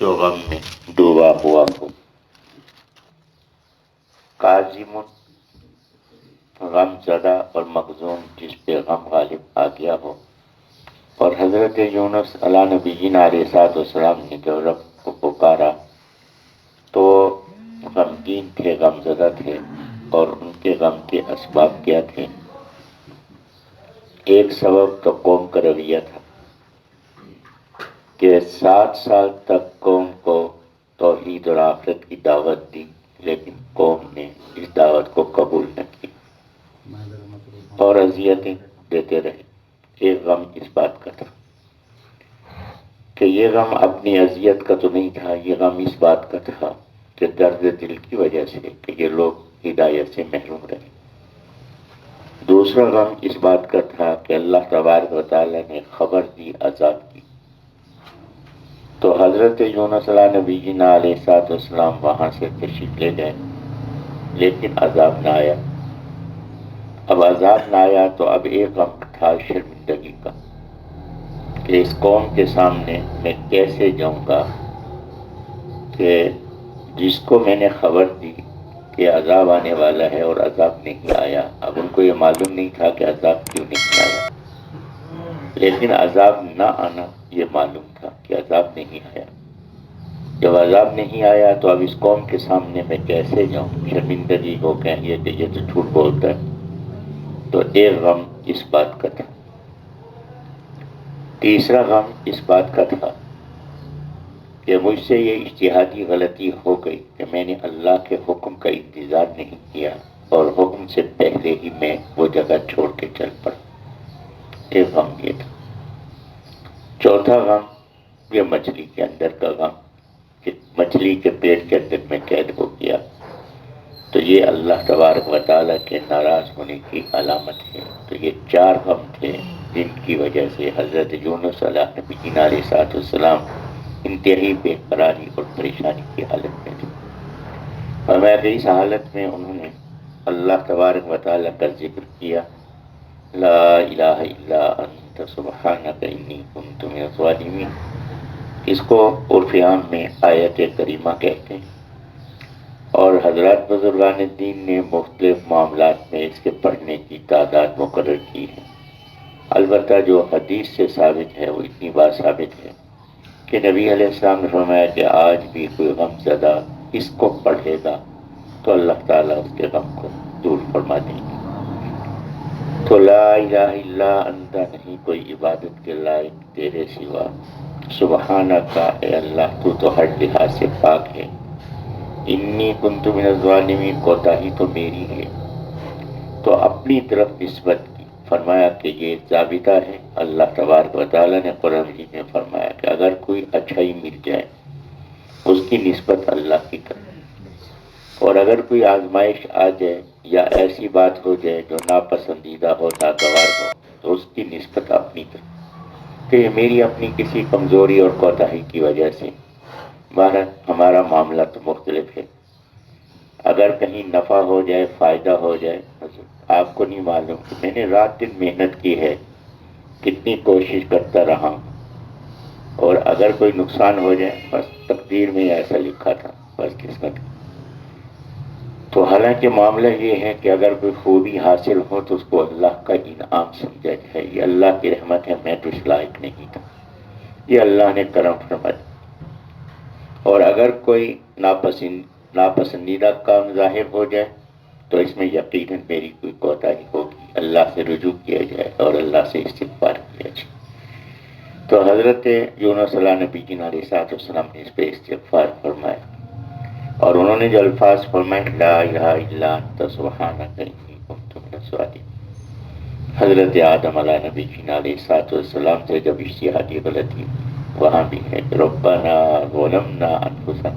جو غم میں ڈوبا ہوا ہو، کاظم غم زدہ اور مخزوم جس پہ غم غالب آ گیا ہو، اور حضرت یونس علیہ نبی علیہ السلام نے جو رب کو پکارا تو غمگین تھے، غم زدہ تھے، اور ان کے غم کے اسباب کیا تھے؟ ایک سبب تو قوم کا رویہ تھا کہ 7 سال تک قوم کو توحید اور آخرت کی دعوت دی، لیکن قوم نے اس دعوت کو قبول نہ کی اور اذیتیں دیتے رہے۔ ایک غم اس بات کا تھا کہ یہ غم اپنی اذیت کا تو نہیں تھا، یہ غم اس بات کا تھا کہ درد دل کی وجہ سے کہ یہ لوگ ہدایت سے محروم رہے۔ دوسرا غم اس بات کا تھا کہ اللہ تبارک و تعالیٰ نے خبر دی عذاب کی، تو حضرت یونس علیہ نبی جینا علیہ السلام وہاں سے تشریف لے گئے، لیکن عذاب نہ آیا۔ اب عذاب نہ آیا تو اب ایک غم تھا شرمندگی کا، کہ اس قوم کے سامنے میں کیسے جاؤں گا کہ جس کو میں نے خبر دی کہ عذاب آنے والا ہے اور عذاب نہیں آیا۔ اب ان کو یہ معلوم نہیں تھا کہ عذاب کیوں نہیں آیا، لیکن عذاب نہ آنا یہ معلوم تھا کہ عذاب نہیں آیا۔ جب عذاب نہیں آیا تو اب اس قوم کے سامنے میں کیسے جاؤں، شرمندگی کو کہیں کہ یہ تو جھوٹ بولتا ہے۔ تو ایک غم اس بات کا تھا۔ تیسرا غم اس بات کا تھا کہ مجھ سے یہ اجتہادی غلطی ہو گئی کہ میں نے اللہ کے حکم کا انتظار نہیں کیا اور حکم سے پہلے ہی میں وہ جگہ چھوڑ کے چل پڑا۔ ایک غم یہ تھا۔ چوتھا غم یہ مچھلی کے اندر کا غم، کہ مچھلی کے پیٹ کے اندر میں قید ہو گیا، تو یہ اللہ تبارک و تعالیٰ کے ناراض ہونے کی علامت ہے۔ تو یہ چار غم تھے جن کی وجہ سے حضرت یونس علیہ نبی علیہ السلام انتہائی بے قراری اور پریشانی کی حالت میں تھے۔ فرمایا کہ اس حالت میں انہوں نے اللہ تبارک و تعالیٰ کا ذکر کیا، لا الہ الا انت سبحانک انی کنت من الظالمین۔ اس کو عرف عام میں آیت کریمہ کہتے ہیں، اور حضرات بزرگان دین نے مختلف معاملات میں اس کے پڑھنے کی تعداد مقرر کی ہے۔ البتہ جو حدیث سے ثابت ہے وہ اتنی بات ثابت ہے کہ نبی علیہ السلام نے فرمایا کہ آج بھی کوئی غم زدہ اس کو پڑھے گا تو اللہ تعالیٰ اس کے غم کو دور فرما دیں گے۔ تو لا الہ الا انت، نہیں کوئی عبادت کے لائق تیرے سوا، سبحانک اے اللہ تو تو ہر لحاظ سے پاک ہے، انی کنت من الظالمین، کوتاہی تو میری ہے۔ تو اپنی طرف نسبت کی، فرمایا کہ یہ ضابطہ ہے۔ اللہ تبارک و تعالیٰ نے قرآن مجید میں فرمایا کہ اگر کوئی اچھائی مل جائے اس کی نسبت اللہ کی طرف، اور اگر کوئی آزمائش آ جائے یا ایسی بات ہو جائے جو ناپسندیدہ ہو، ناگوار ہو، تو اس کی نسبت اپنی طرف، کہ یہ میری اپنی کسی کمزوری اور کوتاہی کی وجہ سے۔ بہرحال ہمارا معاملہ تو مختلف ہے، اگر کہیں نفع ہو جائے، فائدہ ہو جائے، آپ کو نہیں معلوم کہ میں نے رات دن محنت کی ہے، کتنی کوشش کرتا رہا ہوں، اور اگر کوئی نقصان ہو جائے بس تقدیر میں ایسا لکھا تھا، بس قسمت۔ تو حالانکہ معاملہ یہ ہے کہ اگر کوئی خوبی حاصل ہو تو اس کو اللہ کا انعام سمجھا جائے، یہ اللہ کی رحمت ہے، میں تو اس لائق نہیں تھا، یہ اللہ نے کرم فرمایا۔ اور اگر کوئی ناپسندیدہ کام ظاہر ہو جائے تو اس میں یقیناً میری کوئی کوتاہی ہوگی، اللہ سے رجوع کیا جائے اور اللہ سے استغفار کیا جائے۔ تو حضرت یونس علیہ نبی علیہ السلام نے اس پہ استغفار فرمایا، اور انہوں نے جو الفاظ فرمائے، لا الہ الا انت سبحانک انی کنت من الظالمین۔ حضرت آدم علیہ نبی علیہ السلام سے جب اجتہادی غلطی، وہاں بھی ہے کہ ربنا ظلمنا انفسنا،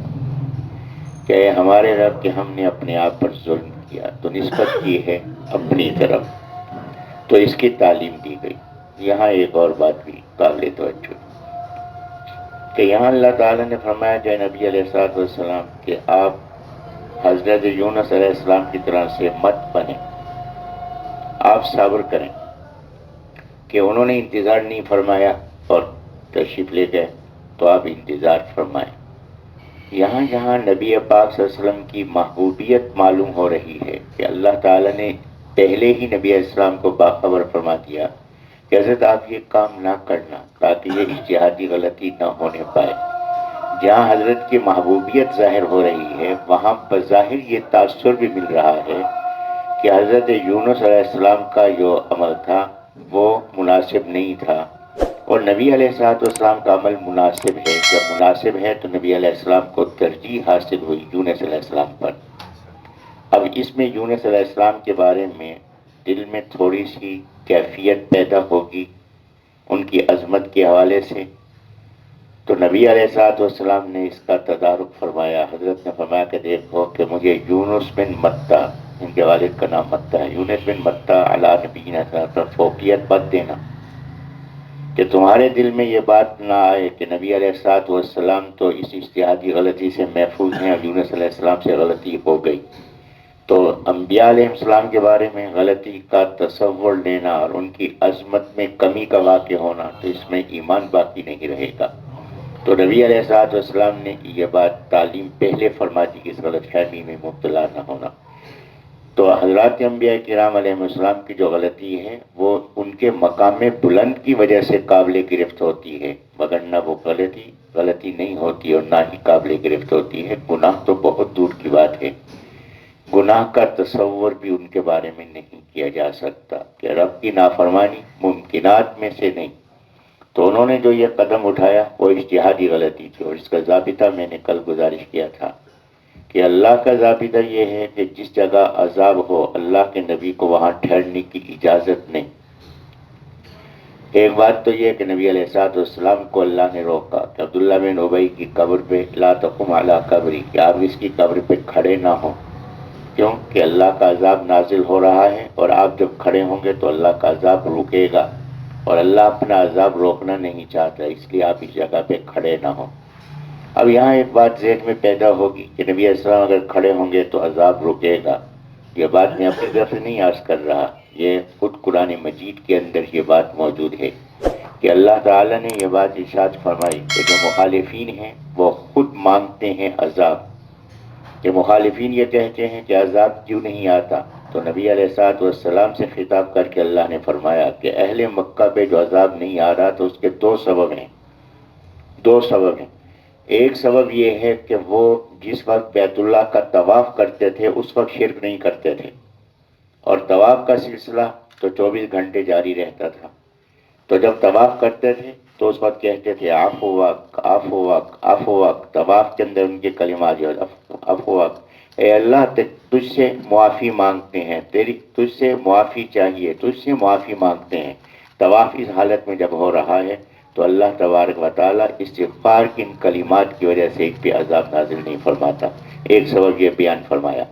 کہ ہمارے رب کہ ہم نے اپنے آپ پر ظلم کیا، تو نسبت کی ہے اپنی طرف، تو اس کی تعلیم دی گئی۔ یہاں ایک اور بات بھی قابل توجہ کہ یہاں اللہ تعالیٰ نے فرمایا کہ نبی علیہ السلام کہ آپ حضرت یونس علیہ السلام کی طرح سے مت بنیں، آپ صبر کریں، کہ انہوں نے انتظار نہیں فرمایا اور تشریف لے گئے، تو آپ انتظار فرمائیں۔ یہاں جہاں نبی پاک صلی اللہ علیہ وسلم کی محبوبیت معلوم ہو رہی ہے کہ اللہ تعالیٰ نے پہلے ہی نبی علیہ السلام کو باخبر فرما دیا کہ حضرت آپ یہ کام نہ کرنا تاکہ یہ اجتہادی غلطی نہ ہونے پائے۔ جہاں حضرت کی محبوبیت ظاہر ہو رہی ہے وہاں بظاہر یہ تاثر بھی مل رہا ہے کہ حضرت یونس علیہ السلام کا جو عمل تھا وہ مناسب نہیں تھا، اور نبی علیہ السلام کا عمل مناسب ہے۔ جب مناسب ہے تو نبی علیہ السلام کو ترجیح حاصل ہوئی یونس علیہ السلام پر۔ اب اس میں یونس علیہ السلام کے بارے میں دل میں تھوڑی سی کیفیت پیدا ہوگی ان کی عظمت کے حوالے سے، تو نبی علیہ السلام نے اس کا تدارک فرمایا۔ حضرت نے فرمایا کہ دیکھو کہ مجھے یونس بن متیٰ ان کے والد کا نام متا ہے، یونس بن متا علی نبینا پر فوقیت مت دینا کہ تمہارے دل میں یہ بات نہ آئے کہ نبی علیہ الصلوۃ والسلام تو اس اجتہادی غلطی سے محفوظ ہیں اور یونس علیہ السلام سے غلطی ہو گئی، تو انبیاء علیہ السلام کے بارے میں غلطی کا تصور لینا اور ان کی عظمت میں کمی کا واقع ہونا، تو اس میں ایمان باقی نہیں رہے گا۔ تو نبی علیہ الصلوۃ والسلام نے یہ بات تعلیم پہلے فرما دی کہ اس غلط فہمی میں مبتلا نہ ہونا۔ تو حضرات انبیاء کرام علیہ السلام کی جو غلطی ہے وہ ان کے مقام بلند کی وجہ سے قابل گرفت ہوتی ہے، مگر نہ وہ غلطی نہیں ہوتی اور نہ ہی قابل گرفت ہوتی ہے۔ گناہ تو بہت دور کی بات ہے، گناہ کا تصور بھی ان کے بارے میں نہیں کیا جا سکتا کہ رب کی نافرمانی ممکنات میں سے نہیں۔ تو انہوں نے جو یہ قدم اٹھایا وہ اجتہادی غلطی تھی، اور اس کا ضابطہ میں نے کل گزارش کیا تھا کہ اللہ کا ضابطہ یہ ہے کہ جس جگہ عذاب ہو اللہ کے نبی کو وہاں ٹھہرنے کی اجازت نہیں۔ ایک بات تو یہ کہ نبی علیہ الصلوۃ والسلام کو اللہ نے روکا کہ عبداللہ بن ابی کی قبر پہ لا تقم علی قبری، کہ آپ اس کی قبر پہ کھڑے نہ ہوں، کیوں کہ اللہ کا عذاب نازل ہو رہا ہے اور آپ جب کھڑے ہوں گے تو اللہ کا عذاب رکے گا، اور اللہ اپنا عذاب روکنا نہیں چاہتا، اس لیے آپ اس جگہ پہ کھڑے نہ ہوں۔ اب یہاں ایک بات ذہن میں پیدا ہوگی کہ نبی علیہ السلام اگر کھڑے ہوں گے تو عذاب رکے گا۔ یہ بات میں اپنی طرف سے نہیں عرض کر رہا، یہ خود قرآن مجید کے اندر یہ بات موجود ہے کہ اللہ تعالیٰ نے یہ بات ارشاد فرمائی کہ جو مخالفین ہیں وہ خود مانگتے ہیں عذاب، کہ مخالفین یہ کہتے ہیں کہ عذاب کیوں نہیں آتا، تو نبی علیہ الصلوۃ والسلام سے خطاب کر کے اللہ نے فرمایا کہ اہل مکہ پہ جو عذاب نہیں آ رہا تو اس کے دو سبب ہیں، دو سبب ہیں۔ ایک سبب یہ ہے کہ وہ جس وقت بیت اللہ کا طواف کرتے تھے اس وقت شرک نہیں کرتے تھے، اور طواف کا سلسلہ تو 24 گھنٹے جاری رہتا تھا، تو جب طواف کرتے تھے تو اس وقت کہتے تھے عفو وق عفو وق عفو وق، طواف کے اندر ان کے کلمات جو عفو وق، اے اللہ تجھ سے معافی مانگتے ہیں، تجھ سے معافی چاہیے، تجھ سے معافی مانگتے ہیں۔ طواف اس حالت میں جب ہو رہا ہے تو اللہ تبارک و تعالیٰ استغفار کی ان کلمات کی وجہ سے ایک بھی عذاب نازل نہیں فرماتا۔ ایک سبب یہ بیان فرمایا۔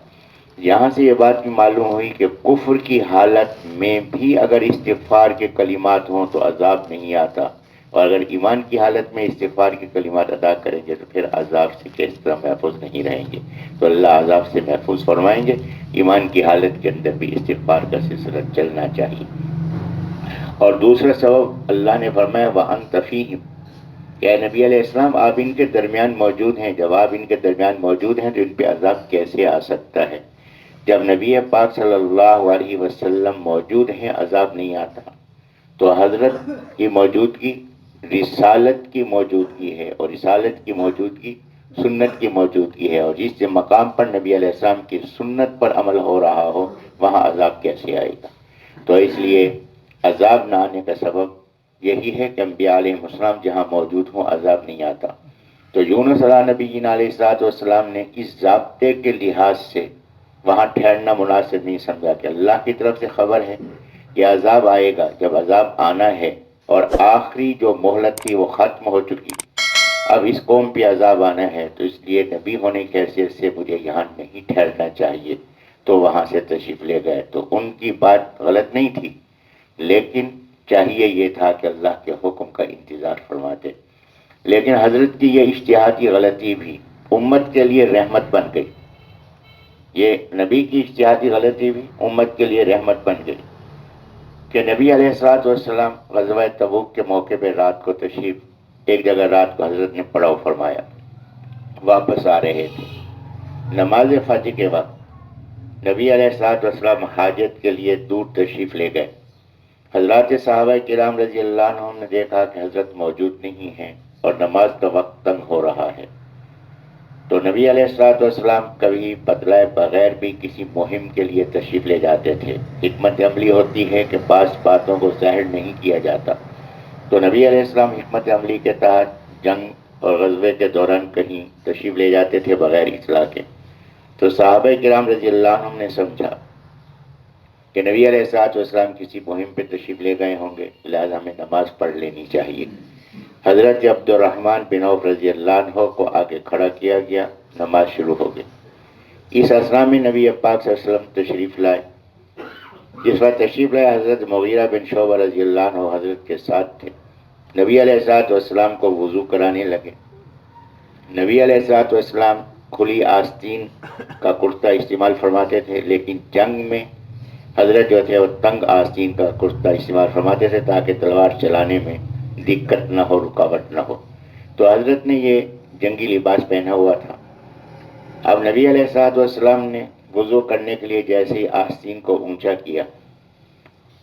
یہاں سے یہ بات بھی معلوم ہوئی کہ کفر کی حالت میں بھی اگر استغفار کے کلمات ہوں تو عذاب نہیں آتا، اور اگر ایمان کی حالت میں استغفار کے کلمات ادا کریں گے تو پھر عذاب سے کس طرح محفوظ نہیں رہیں گے، تو اللہ عذاب سے محفوظ فرمائیں گے۔ ایمان کی حالت کے اندر بھی استغفار کا سلسلہ چلنا چاہیے۔ اور دوسرا سبب اللہ نے فرمایا وَأَنْتَ فِيهِمْ، کہ اے نبی علیہ السلام آپ ان کے درمیان موجود ہیں، جب آپ ان کے درمیان موجود ہیں تو ان پہ عذاب کیسے آ سکتا ہے؟ جب نبی پاک صلی اللہ علیہ وسلم موجود ہیں عذاب نہیں آتا، تو حضرت کی موجودگی رسالت کی موجودگی ہے، اور رسالت کی موجودگی سنت کی موجودگی ہے، اور جس مقام پر نبی علیہ السلام کی سنت پر عمل ہو رہا ہو وہاں عذاب کیسے آئے گا؟ تو اس لیے عذاب نہ آنے کا سبب یہی ہے کہ انبیاء علیہ السلام جہاں موجود ہوں عذاب نہیں آتا۔ تو یونس علیہ نبی علیہ الصلوۃ والسلام نے اس ضابطے کے لحاظ سے وہاں ٹھہرنا مناسب نہیں سمجھا کہ اللہ کی طرف سے خبر ہے کہ عذاب آئے گا، جب عذاب آنا ہے اور آخری جو مہلت تھی وہ ختم ہو چکی، اب اس قوم پہ عذاب آنا ہے، تو اس لیے نبی ہونے کی حیثیت سے مجھے یہاں نہیں ٹھہرنا چاہیے، تو وہاں سے تشریف لے گئے۔ تو ان کی بات غلط نہیں تھی، لیکن چاہیے یہ تھا کہ اللہ کے حکم کا انتظار فرماتے۔ لیکن حضرت کی یہ اجتہادی غلطی بھی امت کے لیے رحمت بن گئی، یہ نبی کی اجتہادی غلطی بھی امت کے لیے رحمت بن گئی کہ نبی علیہ الصلوۃ والسلام غزوہ تبوک کے موقع پہ رات کو تشریف ایک جگہ رات کو حضرت نے پڑاؤ فرمایا، واپس آ رہے تھے نماز فجر کے وقت، نبی علیہ الصلوۃ والسلام حاجت کے لیے دور تشریف لے گئے۔ حضرات صحابہ کرام رضی اللہ عنہم نے دیکھا کہ حضرت موجود نہیں ہیں اور نماز کا وقت تنگ ہو رہا ہے، تو نبی علیہ الصلوۃ والسلام کبھی بتلائے بغیر بھی کسی مہم کے لیے تشریف لے جاتے تھے۔ حکمت عملی ہوتی ہے کہ بعض باتوں کو ظاہر نہیں کیا جاتا، تو نبی علیہ السلام حکمت عملی کے تحت جنگ اور غزوے کے دوران کہیں تشریف لے جاتے تھے بغیر اطلاع کے، تو صحابہ کرام رضی اللہ عنہم نے سمجھا کہ نبی علیہ الصلوۃ والسلام کسی مہم پہ تشریف لے گئے ہوں گے، لہذا ہمیں نماز پڑھ لینی چاہیے۔ حضرت عبد الرحمن بن عوف رضی اللہ عنہ کو آگے کھڑا کیا گیا، نماز شروع ہو گئی۔ اس اسنا میں نبی پاک صلی اللہ علیہ وسلم تشریف لائے. جس وقت تشریف لائے حضرت مغیرہ بن شعبہ رضی اللہ عنہ حضرت کے ساتھ تھے. نبی علیہ الصلوۃ والسلام کو وضو کرانے لگے. نبی علیہ الصلوۃ والسلام کھلی آستین کا کرتا استعمال فرماتے تھے، لیکن جنگ میں حضرت جو تھے وہ تنگ آستین کا کرتا استعمال فرماتے تھے تاکہ تلوار چلانے میں دقت نہ ہو، رکاوٹ نہ ہو. تو حضرت نے یہ جنگی لباس پہنا ہوا تھا. اب نبی علیہ الصلوۃ والسلام نے وضو کرنے کے لیے جیسے ہی آستین کو اونچا کیا،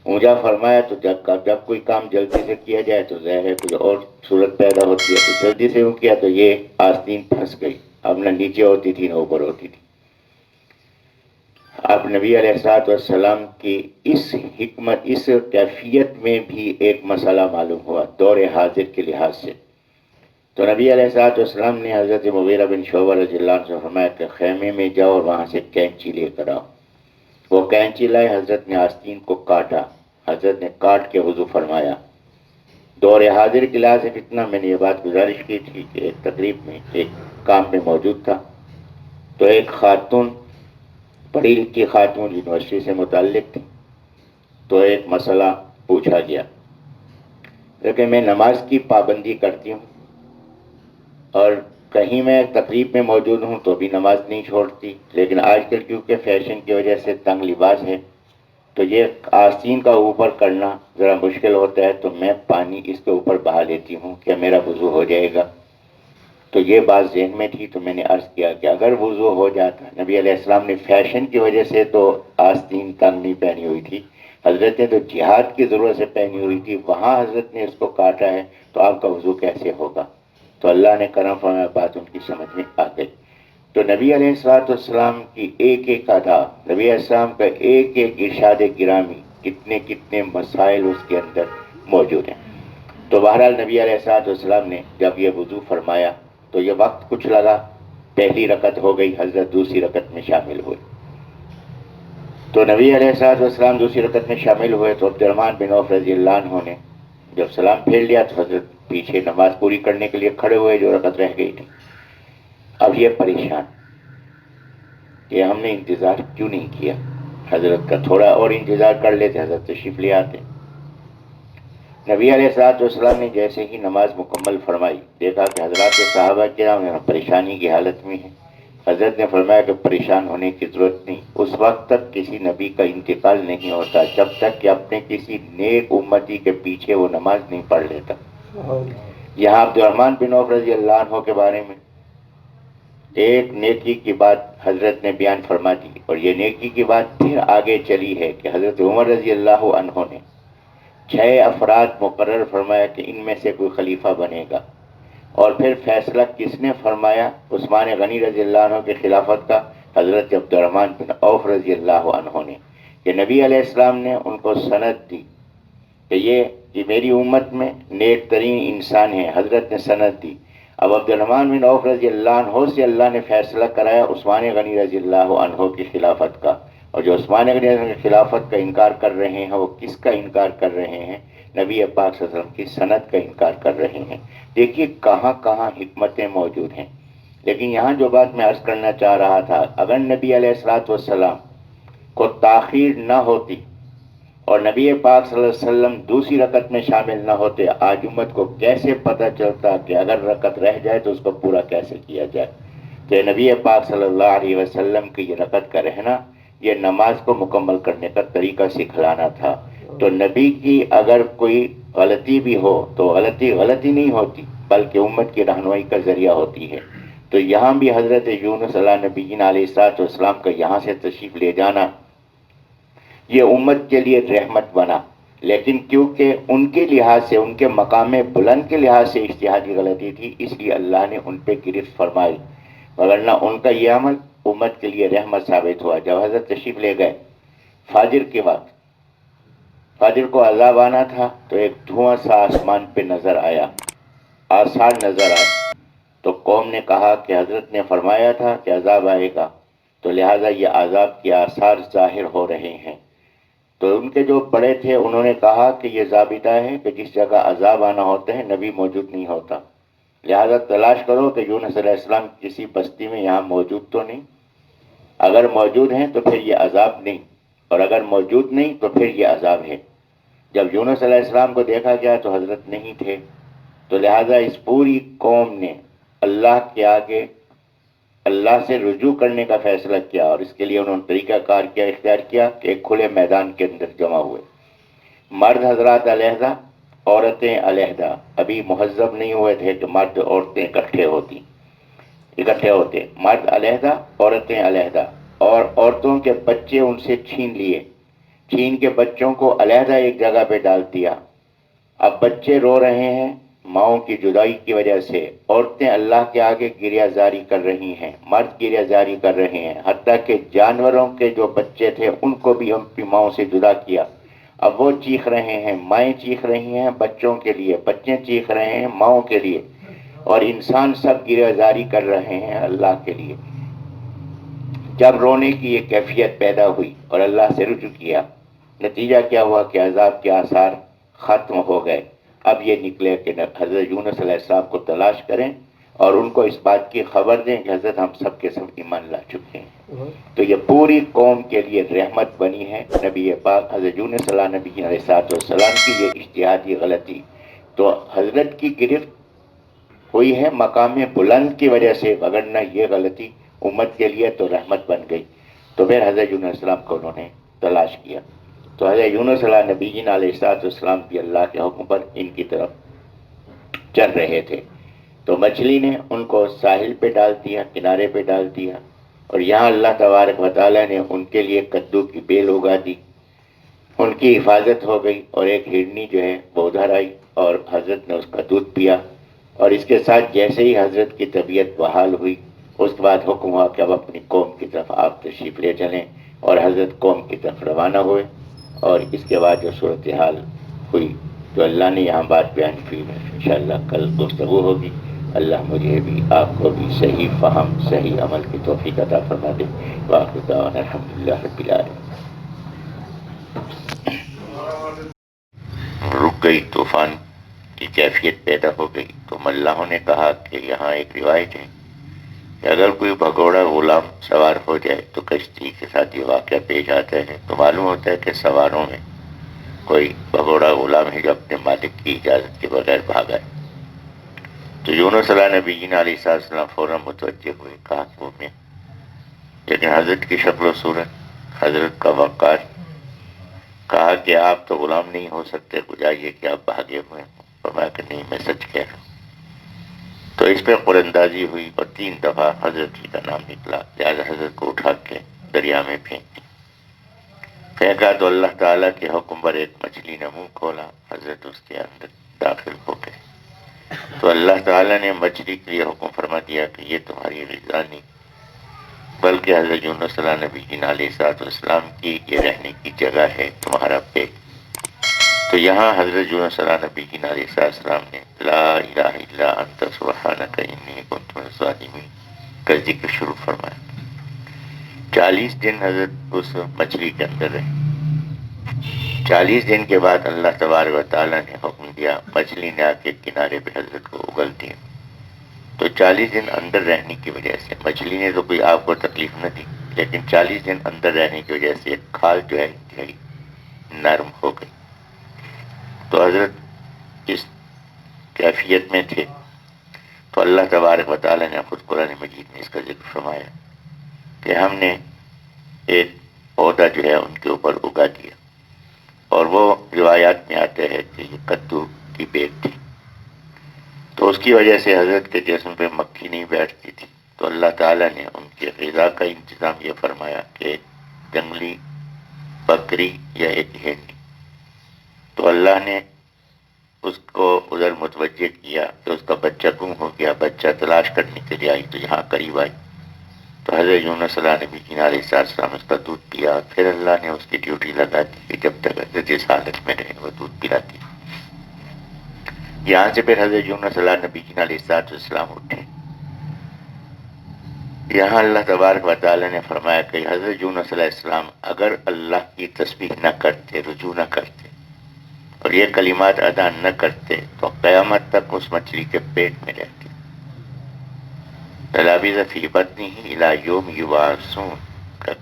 اونچا فرمایا، تو جب کوئی کام جلدی سے کیا جائے تو ظاہر ہے کوئی اور صورت پیدا ہوتی ہے. تو جلدی سے کیا تو یہ آستین پھنس گئی. اب نہ نیچے ہوتی تھی نہ اوپر ہوتی تھی. اب نبی علیہ الصلوۃ والسلام کی اس حکمت، اس کیفیت میں بھی ایک مسئلہ معلوم ہوا دور حاضر کے لحاظ سے. تو نبی علیہ الصلوۃ والسلام نے حضرت مغیرہ بن شعبہ رضی اللہ عنہ سے فرمایا کہ خیمے میں جاؤ اور وہاں سے کینچی لے کر آؤ. وہ کینچی لائے، حضرت نے آستین کو کاٹا، حضرت نے کاٹ کے وضو فرمایا. دور حاضر کے لحاظ سے اتنا میں نے یہ بات گزارش کی تھی کہ ایک تقریب میں ایک کام میں موجود تھا، تو ایک خاتون، پڑھی لکھی خاتون، یونیورسٹی سے متعلق تھی. تو ایک مسئلہ پوچھا گیا، لیکن میں نماز کی پابندی کرتی ہوں اور کہیں میں تقریب میں موجود ہوں تو بھی نماز نہیں چھوڑتی، لیکن آج کل کیونکہ فیشن کی وجہ سے تنگ لباس ہے تو یہ آستین کا اوپر کرنا ذرا مشکل ہوتا ہے، تو میں پانی اس کے اوپر بہا لیتی ہوں کہ میرا وضو ہو جائے گا. تو یہ بات ذہن میں تھی تو میں نے عرض کیا کہ اگر وضو ہو جاتا، نبی علیہ السلام نے فیشن کی وجہ سے تو آستین تنگ نہیں پہنی ہوئی تھی، حضرت نے تو جہاد کی ضرورت سے پہنی ہوئی تھی، وہاں حضرت نے اس کو کاٹا ہے، تو آپ کا وضو کیسے ہوگا؟ تو اللہ نے کرم فرمایا، بات ان کی سمجھ میں آ گئی. تو نبی علیہ الصلوۃ والسلام کی ایک ایک ادا، نبی علیہ السلام کا ایک ایک ارشاد گرامی، کتنے کتنے مسائل اس کے اندر موجود ہیں. تو بہرحال نبی علیہ الصلوۃ والسلام نے جب یہ وضو فرمایا تو یہ وقت کچھ لگا، پہلی رکعت ہو گئی، حضرت دوسری رکعت میں شامل ہوئے. تو نبی علیہ الصلوۃ والسلام دوسری رکعت میں شامل ہوئے تو عبد الرحمن بن عوف رضی اللہ عنہ نے جب سلام پھیر لیا تو حضرت پیچھے نماز پوری کرنے کے لیے کھڑے ہوئے جو رکعت رہ گئی تھی. اب یہ پریشان کہ ہم نے انتظار کیوں نہیں کیا حضرت کا، تھوڑا اور انتظار کر لیتے، حضرت تشریف لے آتے. نبی علیہ الصلوۃ والسلام نے جیسے ہی نماز مکمل فرمائی، دیکھا کہ حضرات صحابہ کرام پریشانی کی حالت میں ہیں. حضرت نے فرمایا کہ پریشان ہونے کی ضرورت نہیں، اس وقت تک کسی نبی کا انتقال نہیں ہوتا جب تک کہ اپنے کسی نیک امتی کے پیچھے وہ نماز نہیں پڑھ لیتا. یہاں عبد الرحمن بن عوف رضی اللہ عنہ کے بارے میں ایک نیکی کی بات حضرت نے بیان فرما دی، اور یہ نیکی کی بات پھر آگے چلی ہے کہ حضرت عمر رضی اللہ عنہ نے 6 افراد مقرر فرمایا کہ ان میں سے کوئی خلیفہ بنے گا، اور پھر فیصلہ کس نے فرمایا؟ عثمان غنی رضی اللہ عنہ کے خلافت کا حضرت عبد الرحمن بن عوف رضی اللہ عنہ نے. کہ نبی علیہ السلام نے ان کو سند دی کہ یہ میری امت میں نیک ترین انسان ہیں، حضرت نے سند دی. اب عبد الرحمن بن عوف رضی اللہ عنہ سے اللہ نے فیصلہ کرایا عثمان غنی رضی اللہ عنہ کی خلافت کا، اور جو عثمان غنی رضی اللہ عنہ کی خلافت کا انکار کر رہے ہیں وہ کس کا انکار کر رہے ہیں؟ نبی پاک صلی اللہ علیہ وسلم کی سند کا انکار کر رہے ہیں. دیکھیے کہاں کہاں حکمتیں موجود ہیں. لیکن یہاں جو بات میں عرض کرنا چاہ رہا تھا، اگر نبی علیہ الصلوۃ والسلام کو تاخیر نہ ہوتی اور نبی پاک صلی اللہ علیہ وسلم دوسری رکعت میں شامل نہ ہوتے، آج امت کو کیسے پتہ چلتا کہ اگر رکعت رہ جائے تو اس کو پورا کیسے کیا جائے؟ کہ نبی پاک صلی اللہ علیہ وسلم کی یہ رکعت کا رہنا یہ نماز کو مکمل کرنے کا طریقہ سکھلانا تھا. تو نبی کی اگر کوئی غلطی بھی ہو تو غلطی نہیں ہوتی بلکہ امت کی رہنمائی کا ذریعہ ہوتی ہے. تو یہاں بھی حضرت یونس علیہ نبیین علیہ الصلوۃ والسلام کا یہاں سے تشریف لے جانا یہ امت کے لیے رحمت بنا، لیکن کیونکہ ان کے لحاظ سے، ان کے مقام بلند کے لحاظ سے اجتہادی غلطی تھی، اس لیے اللہ نے ان پہ گرفت فرمائی، وگرنہ ان کا یہ عمل امت کے لیے رحمت ثابت ہوا. جب حضرت تشریف لے گئے فجر کے وقت، فجر کو عذاب آنا تھا تو ایک دھواں سا آسمان پہ نظر آیا، آثار نظر آئے. تو قوم نے کہا کہ حضرت نے فرمایا تھا کہ عذاب آئے گا، تو لہٰذا یہ عذاب کے آثار ظاہر ہو رہے ہیں. تو ان کے جو بڑے تھے انہوں نے کہا کہ یہ ضابطہ ہے کہ جس جگہ عذاب آنا ہوتا ہے نبی موجود نہیں ہوتا، لہذا تلاش کرو کہ یونس علیہ السلام کسی بستی میں یہاں موجود تو نہیں. اگر موجود ہیں تو پھر یہ عذاب نہیں، اور اگر موجود نہیں تو پھر یہ عذاب ہے۔ جب یونس علیہ السلام کو دیکھا گیا تو حضرت نہیں تھے، تو لہذا اس پوری قوم نے اللہ کے آگے اللہ سے رجوع کرنے کا فیصلہ کیا، اور اس کے لیے انہوں نے طریقہ کار کیا، اختیار کیا کہ ایک کھلے میدان کے اندر جمع ہوئے، مرد حضرات علیحدہ، عورتیں علیحدہ۔ ابھی مہذب نہیں ہوئے تھے کہ مرد عورتیں اکٹھے ہوتے، مرد علیحدہ، عورتیں علیحدہ، اور عورتوں کے بچے ان سے چھین کے بچوں کو علیحدہ ایک جگہ پہ ڈال دیا۔ اب بچے رو رہے ہیں ماؤں کی جدائی کی وجہ سے، عورتیں اللہ کے آگے گریہ زاری کر رہی ہیں، مرد گریہ زاری کر رہے ہیں، حتیٰ کہ جانوروں کے جو بچے تھے ان کو بھی ہم اپنی ماؤں سے جدا کیا۔ اب وہ چیخ رہے ہیں، مائیں چیخ رہی ہیں بچوں کے لیے، بچے چیخ رہے ہیں ماؤں کے لیے، اور انسان سب گریہ زاری کر رہے ہیں اللہ کے لیے۔ جب رونے کی یہ کیفیت پیدا ہوئی اور اللہ سے رجوع کیا، نتیجہ کیا ہوا کہ عذاب کے آثار ختم ہو گئے۔ اب یہ نکلے کہ حضرت یونس علیہ السلام کو تلاش کریں اور ان کو اس بات کی خبر دیں کہ حضرت ہم سب کے سب ایمان لا چکے ہیں۔ تو یہ پوری قوم کے لیے رحمت بنی ہے۔ نبی پاک حضرت یونس نبی علیہ السلام کی یہ اجتہادی غلطی تو حضرت کی گرفت ہوئی ہے مقام بلند کی وجہ سے، وگرنہ یہ غلطی امت کے لیے تو رحمت بن گئی۔ تو پھر حضرت یونس علیہ السلام کو انہوں نے تلاش کیا، تو حضرت یونس نبی علیہ السلام بھی اللہ کے حکم پر ان کی طرف چل رہے تھے، تو مچھلی نے ان کو ساحل پہ ڈال دیا، کنارے پہ ڈال دیا، اور یہاں اللہ تبارک و تعالیٰ نے ان کے لیے کدو کی بیل اگا دی، ان کی حفاظت ہو گئی، اور ایک ہرنی جو ہے وہ ادھر آئی اور حضرت نے اس کا دودھ پیا، اور اس کے ساتھ جیسے ہی حضرت کی طبیعت بحال ہوئی، اس کے بعد حکم ہوا کہ اب اپنی قوم کی طرف آپ تشریف لے چلیں، اور حضرت قوم کی طرف روانہ ہوئے۔ اور اس کے بعد جو صورتحال ہوئی جو اللہ نے یہاں بات بیان کی ہے، انشاءاللہ کل گفتگو ہوگی۔ اللہ مجھے بھی آپ کو بھی صحیح فہم صحیح عمل کی توفیق عطا فرما دے۔ وآخر دعوانا الحمدللہ رب العالمین۔ رک گئی، طوفان کی کیفیت پیدا ہو گئی، تو ملاحوں نے کہا کہ یہاں ایک روایت ہے کہ اگر کوئی بھگوڑا غلام سوار ہو جائے تو کشتی کے ساتھ یہ واقعہ پیش آتا ہے، تو معلوم ہوتا ہے کہ سواروں میں کوئی بھگوڑا غلام ہے جو اپنے مالک کی اجازت کے بغیر بھاگا ہے۔ تو یونس نبی علیہ السلام فوراً متوجہ ہوئے، کہا کہ وہ میں، لیکن حضرت کی شکل و صورت، حضرت کا وقار، کہا کہ آپ تو غلام نہیں ہو سکتے، بجائیے کہ آپ بھاگے ہوئے ہیں۔ فرمایا کہ نہیں، میں سچ کہہ رہا ہوں۔ تو اس پہ قرندازی ہوئی اور 3 دفعہ حضرت ہی کا نام نکلا، لہٰذا حضرت کو اٹھا کے دریا میں پھینکا تو اللہ تعالیٰ کے حکم پر ایک مچھلی نے منہ کھولا، حضرت اس کے اندر داخل ہو گئے۔ تو اللہ تعالیٰ نے مچھلی کے لیے حکم فرما دیا کہ یہ تمہاری غذا نہیں، بلکہ حضرت یونس نبی علیہ السلام کی یہ رہنے کی جگہ ہے، تمہارا پیٹ۔ تو یہاں حضرت یونس نبی علیہ السلام نے لا الہ الا انت سبحانک انی کنت من الظالمین کا ذکر شروع فرمایا۔ 40 دن حضرت اس مچھلی کے اندر رہے۔ 40 دن کے بعد اللہ تبارک و تعالیٰ نے حکم دیا، مچھلی نے آ کے کنارے پہ حضرت کو اگل دیا۔ تو 40 دن اندر رہنے کی وجہ سے مچھلی نے تو کوئی آپ کو تکلیف نہ دی، لیکن 40 دن اندر رہنے کی وجہ سے کھال جو ہے انتہائی نرم ہو گئی۔ تو حضرت اس کیفیت میں تھے، تو اللہ تبارک و تعالیٰ نے خود قرآن مجید میں اس کا ذکر فرمایا کہ ہم نے ایک پودا جو ہے ان کے اوپر اگا دیا، اور وہ روایات میں آتے ہیں کہ یہ کدو کی بیل تھی، تو اس کی وجہ سے حضرت کے جسم پہ مکھی نہیں بیٹھتی تھی۔ تو اللہ تعالیٰ نے ان کے غذا کا انتظام یہ فرمایا کہ ایک جنگلی بکری یا ایک ہرنی، تو اللہ نے اس کو ادھر متوجہ کیا کہ اس کا بچہ گم ہو گیا، بچہ تلاش کرنے کے لیے آئی، تو یہاں قریب آئی، تو حضرت یونس نبی علیہ السلام اس کا دودھ پیا، پھر اللہ نے اس کی ڈیوٹی لگا دی کہ جب تک حضرت اس حالت میں رہے وہ دودھ پلاتی۔ یہاں سے پھر حضرت یونس نبی علیہ السلام اٹھے۔ یہاں اللہ تبارک و تعالیٰ نے فرمایا کہ حضرت یونس علیہ السلام اگر اللہ کی تسبیح نہ کرتے، رجوع نہ کرتے اور یہ کلمات ادا نہ کرتے تو قیامت تک اس مچھلی کے پیٹ میں رہتے۔ لَلَبِثَ فِي بَطْنِهِ إِلَىٰ يَوْمِ يُبْعَثُونَ،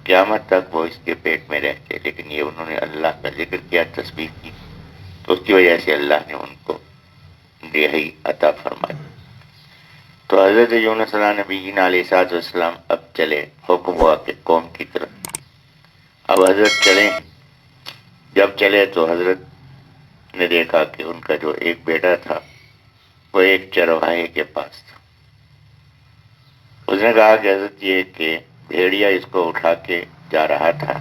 قیامت تک وہ اس کے پیٹ میں رہتے، لیکن یہ انہوں نے اللہ کا ذکر کیا، تسبیح کی، تو اس کی وجہ سے اللہ نے ان کو رہائی عطا فرمائی۔ تو حضرت یونس علیہ نبی علیہ السلام اب چلے، حکم ہوا کہ قوم کی طرف اب حضرت چلیں۔ جب چلے تو حضرت نے دیکھا کہ ان کا جو ایک بیٹا تھا وہ ایک چرواہے کے پاس تھا۔ اس نے کہا کہ حضرت یہ کہ بھیڑیا اس کو اٹھا کے جا رہا تھا،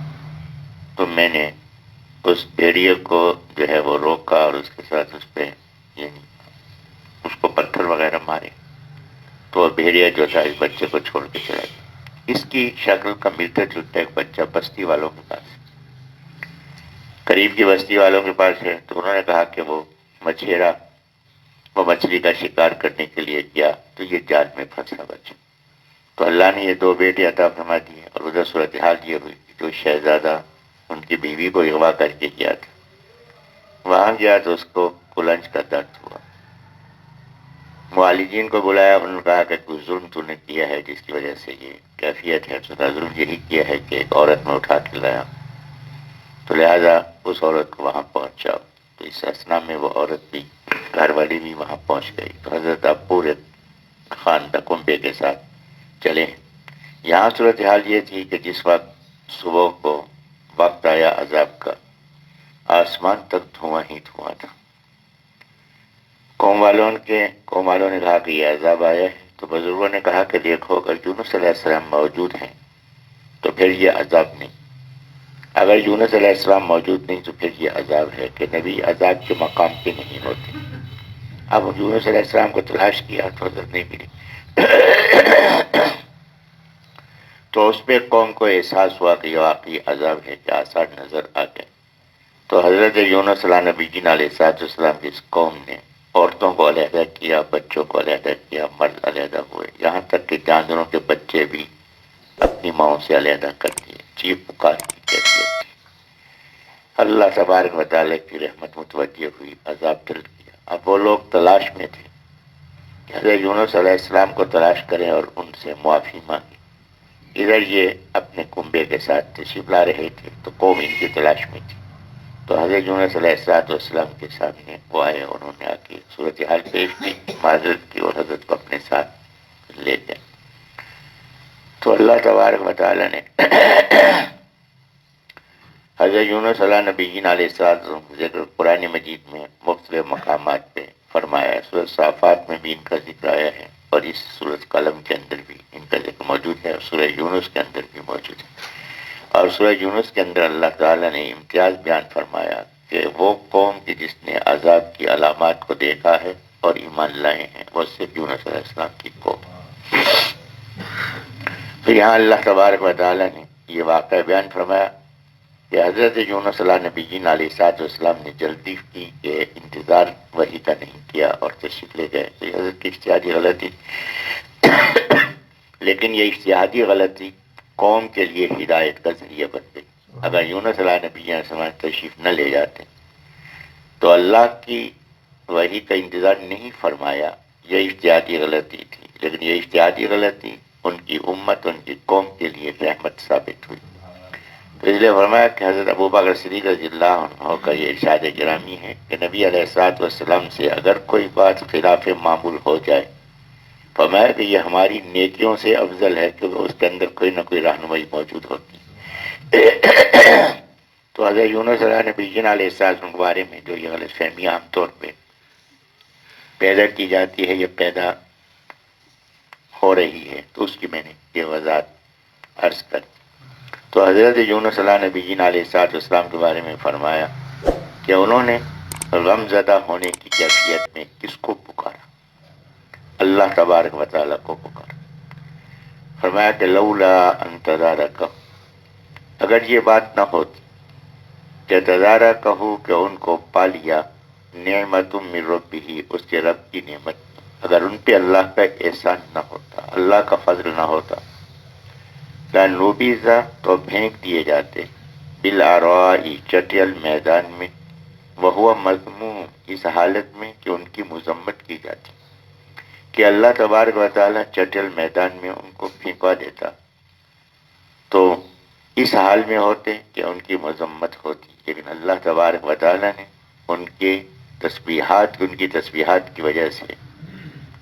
تو میں نے اس بھیڑیے کو جو ہے وہ روکا اور اس کے ساتھ اس پہ یعنی اس کو پتھر وغیرہ مارے، تو وہ بھیڑیا جو تھا اس بچے کو چھوڑ کے چلا گیا۔ اس کی شکل کا ملتا جلتا ایک بچہ بستی والوں کے پاس، قریب کی بستی والوں کے پاس ہے، تو انہوں نے کہا کہ وہ مچھیرا وہ مچھلی کا شکار کرنے کے لیے گیا تو یہ جال میں پھنسا بچہ۔ تو اللہ نے یہ دو بیٹے عطا فرما دیے، اور ادھر صورتحال یہ ہوئی کہ جو شہزادہ ان کی بیوی کو اغوا کر کے کیا تھا وہاں گیا تو اس کو کلنج کا درد ہوا۔ معالجین کو بلایا، انہوں نے کہا کہ کچھ ظلم تو نے کیا ہے جس کی وجہ سے یہ کیفیت ہے۔ تو ظلم یہی کیا ہے کہ ایک عورت میں اٹھا کے لایا، تو لہذا اس عورت کو وہاں پہنچاؤ۔ تو اس اسنا میں وہ عورت بھی گھر والی بھی وہاں پہنچ گئی۔ تو حضرت اب پورے خاندان کنبے کے ساتھ چلے۔ یہاں صورتحال یہ تھی کہ جس وقت صبح کو وقت آیا عذاب کا، آسمان تک دھواں ہی دھواں تھا۔ قوم والوں نے کہا کہ یہ عذاب آیا ہے، تو بزرگوں نے کہا کہ دیکھو اگر یونس علیہ السلام موجود ہیں تو پھر یہ عذاب نہیں، اگر یونس علیہ السلام موجود نہیں تو پھر یہ عذاب ہے کہ نبی عذاب کے مقام پہ نہیں ہوتے۔ اب یونس علیہ السلام کو تلاش کیا تو حضرت نہیں ملی، تو اس پہ قوم کو احساس ہوا کہ یہ واقعی عذاب ہے کہ آثار نظر آ گئے۔ تو حضرت یونس علیہ نبی علیہ السلام کی اس قوم نے عورتوں کو علیحدہ کیا، بچوں کو علیحدہ کیا، مرد علیحدہ ہوئے، یہاں تک کہ جانوروں کے بچے بھی اپنی ماؤں سے علیحدہ کر دیے۔ چیخ پکار کی کیفیت تھی۔ اللہ تبارک و تعالیٰ کی رحمت متوجہ ہوئی، عذاب ٹل گیا۔ اب وہ لوگ تلاش میں تھے کہ حضرت یونس علیہ السلام کو تلاش کریں اور ان سے معافی مانگیں۔ ادھر یہ اپنے کنبے کے ساتھ تشریف لا رہے تھے تو قوم ان کی تلاش میں تھی۔ تو حضرت یونس علیہ السلام کے سامنے وہ آئے، انہوں نے آ کے صورتحال پیش کی، معذرت کی اور حضرت کو اپنے ساتھ لے گئے۔ تو اللہ تبارک و تعالیٰ نے حضرت یونس علیہ نبی علیہ السلام ذکر قرآن مجید میں مختلف مقامات پہ فرمایا ہے۔ سورۃ صافات میں بھی ان کا ذکر آیا ہے، اور اس سورۃ قلم کے اندر بھی ان کا ذکر موجود ہے، اور سورہ یونس کے اندر بھی موجود ہے۔ اور سورہ یونس کے اندر اللہ تعالیٰ نے امتیاز بیان فرمایا کہ وہ قوم کی جس نے عذاب کی علامات کو دیکھا ہے اور ایمان لائے ہیں وہ صرف یونس علیہ السلام کی قوم۔ تو یہاں اللہ تبارک و تعالیٰ نے یہ واقعہ بیان فرمایا کہ حضرت یونس علیہ نبی علیہ السلام نے جلدی کی کہ انتظار وحی کا نہیں کیا اور تشریف لے گئے۔ تو یہ حضرت کی اجتہادی غلطی، لیکن یہ اجتہادی غلطی قوم کے لیے ہدایت کا ذریعہ بن گئی۔ اگر یونس علیہ نبی علیہ السلام تشریف نہ لے جاتے تو اللہ کی وحی کا انتظار نہیں فرمایا، یہ اجتہادی غلطی تھی، لیکن یہ اجتہادی غلطی ان کی امت، ان کی قوم کے لیے رحمت ثابت ہوئی۔ تو اس لیے فرمایا کہ حضرت ابوبکر صدیق رضی اللہ عنہ کا یہ ارشاد گرامی ہے کہ نبی علیہ السلام سے اگر کوئی بات خلاف معمول ہو جائے، فرمایا کہ یہ ہماری نیکیوں سے افضل ہے کیونکہ اس کے اندر کوئی نہ کوئی رہنمائی موجود ہوتی۔ تو حضرت یونس علیہ نبی علیہ السلام کے بارے میں جو یہ غلط فہمی عام طور پہ پیدا کی جاتی ہے، یہ پیدا ہو رہی ہے، تو اس کی میں نے یہ وضاحت عرض کر دی۔ تو حضرت یونس علیہ نبی علیہ السلام کے بارے میں فرمایا کہ انہوں نے غم زدہ ہونے کی کیفیت میں کس کو پکارا؟ اللہ تبارک و تعالیٰ کو پکارا۔ فرمایا کہ لولا ان تدارکہ، اگر یہ بات نہ ہوتی کہ تدارکہ کہ ان کو پا لیا نعمت من ربہ، اس کے رب کی نعمت، اگر ان پہ اللہ کا احسان نہ ہوتا، اللہ کا فضل نہ ہوتا، لنبذ، تو پھینک دیے جاتے، بالعراء، چٹیل میدان میں، وہو مذموم، اس حالت میں کہ ان کی مذمت کی جاتی، کہ اللہ تبارک و تعالیٰ چٹیل میدان میں ان کو پھینکوا دیتا تو اس حال میں ہوتے کہ ان کی مذمت ہوتی، لیکن اللہ تبارک و تعالیٰ نے ان کی تسبیحات کی وجہ سے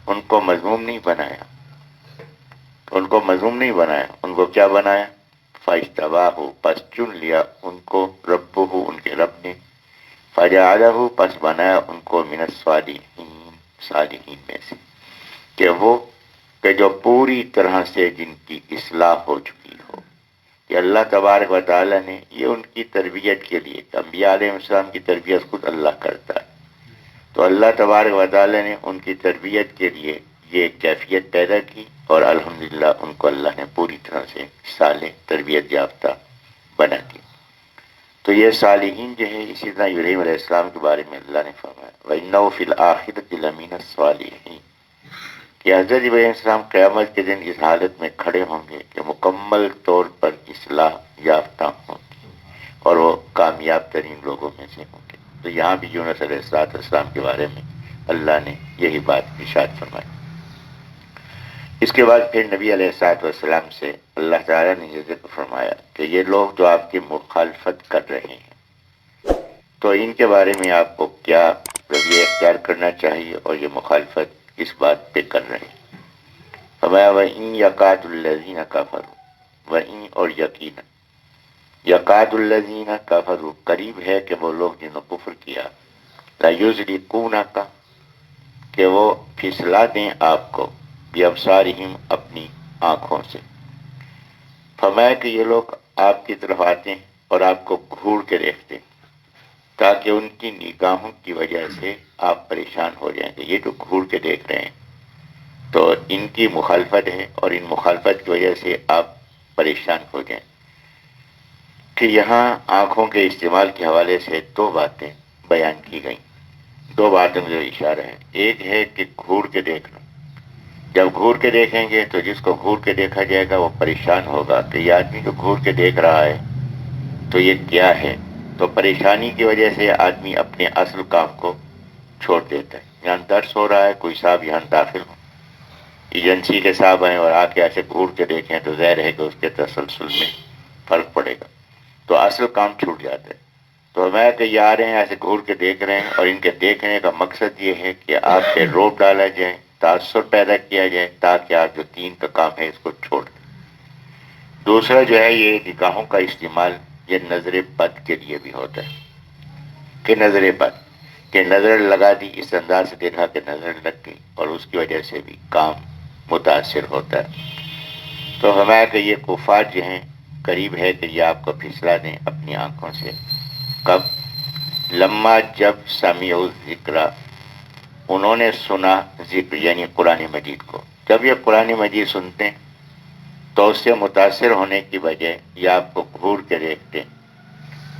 ان کو مذموم نہیں بنایا، ان کو کیا بنایا؟ فاجتباہ، پس چن لیا ان کو ربہ، ان کے رب نے، فجعلہ، پس بنایا ان کو من الصالحین، صالحین میں سے، کہ جو پوری طرح سے جن کی اصلاح ہو چکی ہو، کہ اللہ تبارک و تعالیٰ نے یہ ان کی تربیت کے لیے، کہ انبیاء علیہ السلام کی تربیت خود اللہ کرتا ہے، تو اللہ تبارک و تعالیٰ نے ان کی تربیت کے لیے یہ کیفیت پیدا کی، اور الحمدللہ ان کو اللہ نے پوری طرح سے صالح، تربیت یافتہ بنا دیا۔ تو یہ صالحین جو ہے، اسی طرح ابراہیم علیہ السلام کے بارے میں اللہ نے فرمایا وَإِنَّهُ فِي الْآخِرَةِ لَمِنَ الصَّالِحِينَ، کہ حضرت ابراہیم علیہ السلام قیامت کے دن اس حالت میں کھڑے ہوں گے کہ مکمل طور پر اصلاح یافتہ ہوں گے، اور وہ کامیاب ترین لوگوں میں سے ہوں گے۔ تو یہاں بھی یونس علیہ السلام کے بارے میں اللہ نے یہی بات ارشاد فرمائی۔ اس کے بعد پھر نبی علیہ السلام سے اللہ تعالیٰ نے یہ ذکر فرمایا کہ یہ لوگ جو آپ کی مخالفت کر رہے ہیں، تو ان کے بارے میں آپ کو کیا رویہ اختیار کرنا چاہیے، اور یہ مخالفت کس بات پہ کر رہے ہیں؟ فرمایا وَإِن يَكَادُ الَّذِينَ كَفَرُوا، وَإِن، اور یقینا، یقاد الذین کفروا، قریب ہے کہ وہ لوگ جنہوں نے کفر کیا، لَيُزْلِقُونَكَ، کہ وہ پھسلا دیں آپ کو، بِأَبْصَارِهِمْ، اپنی آنکھوں سے۔ فرمایا کہ یہ لوگ آپ کی طرف آتے ہیں اور آپ کو گھور کے دیکھتے ہیں، تاکہ ان کی نگاہوں کی وجہ سے آپ پریشان ہو جائیں کہ یہ جو گھور کے دیکھ رہے ہیں تو ان کی مخالفت ہے، اور ان مخالفت کی وجہ سے آپ پریشان ہو جائیں۔ کہ یہاں آنکھوں کے استعمال کے حوالے سے دو باتیں بیان کی گئیں، دو باتوں میں جو اشارہ ہے، ایک ہے کہ گھور کے دیکھنا، جب گھور کے دیکھیں گے تو جس کو گھور کے دیکھا جائے گا وہ پریشان ہوگا کہ یہ آدمی جو گھور کے دیکھ رہا ہے تو یہ کیا ہے، تو پریشانی کی وجہ سے آدمی اپنے اصل کام کو چھوڑ دیتا ہے۔ یہاں درس ہو رہا ہے، کوئی صاحب یہاں داخل ہو، ایجنسی کے صاحب ہیں اور آ کے ایسے گھور کے دیکھیں تو ظاہر ہے کہ اس کے تسلسل میں فرق پڑے گا، تو اصل کام چھوٹ جاتا ہے۔ تو میں کہ یہ آ رہے ہیں ایسے گھور کے دیکھ رہے ہیں، اور ان کے دیکھنے کا مقصد یہ ہے کہ آپ پہ روب ڈالا جائے، تاثر پیدا کیا جائے، تاکہ آپ جو دین کا کام ہے اس کو چھوڑ دیں۔ دوسرا جو ہے یہ نگاہوں کا استعمال، یہ نظر بد کے لیے بھی ہوتا ہے، کہ نظر بد، کہ نظر لگا دی، اس انداز سے دیکھا کہ نظر لگ گئی، اور اس کی وجہ سے بھی کام متاثر ہوتا ہے۔ تو ہمارا کہ یہ کفار جو ہیں قریب ہے کہ یہ آپ کو پھسلا دیں اپنی آنکھوں سے۔ کب؟ لما، جب سمعوا الذکر، انہوں نے سنا ذکر یعنی قرآن مجید کو، جب یہ قرآن مجید سنتے ہیں تو اس سے متاثر ہونے کی بجائے یہ آپ کو گھور کے دیکھتے ہیں،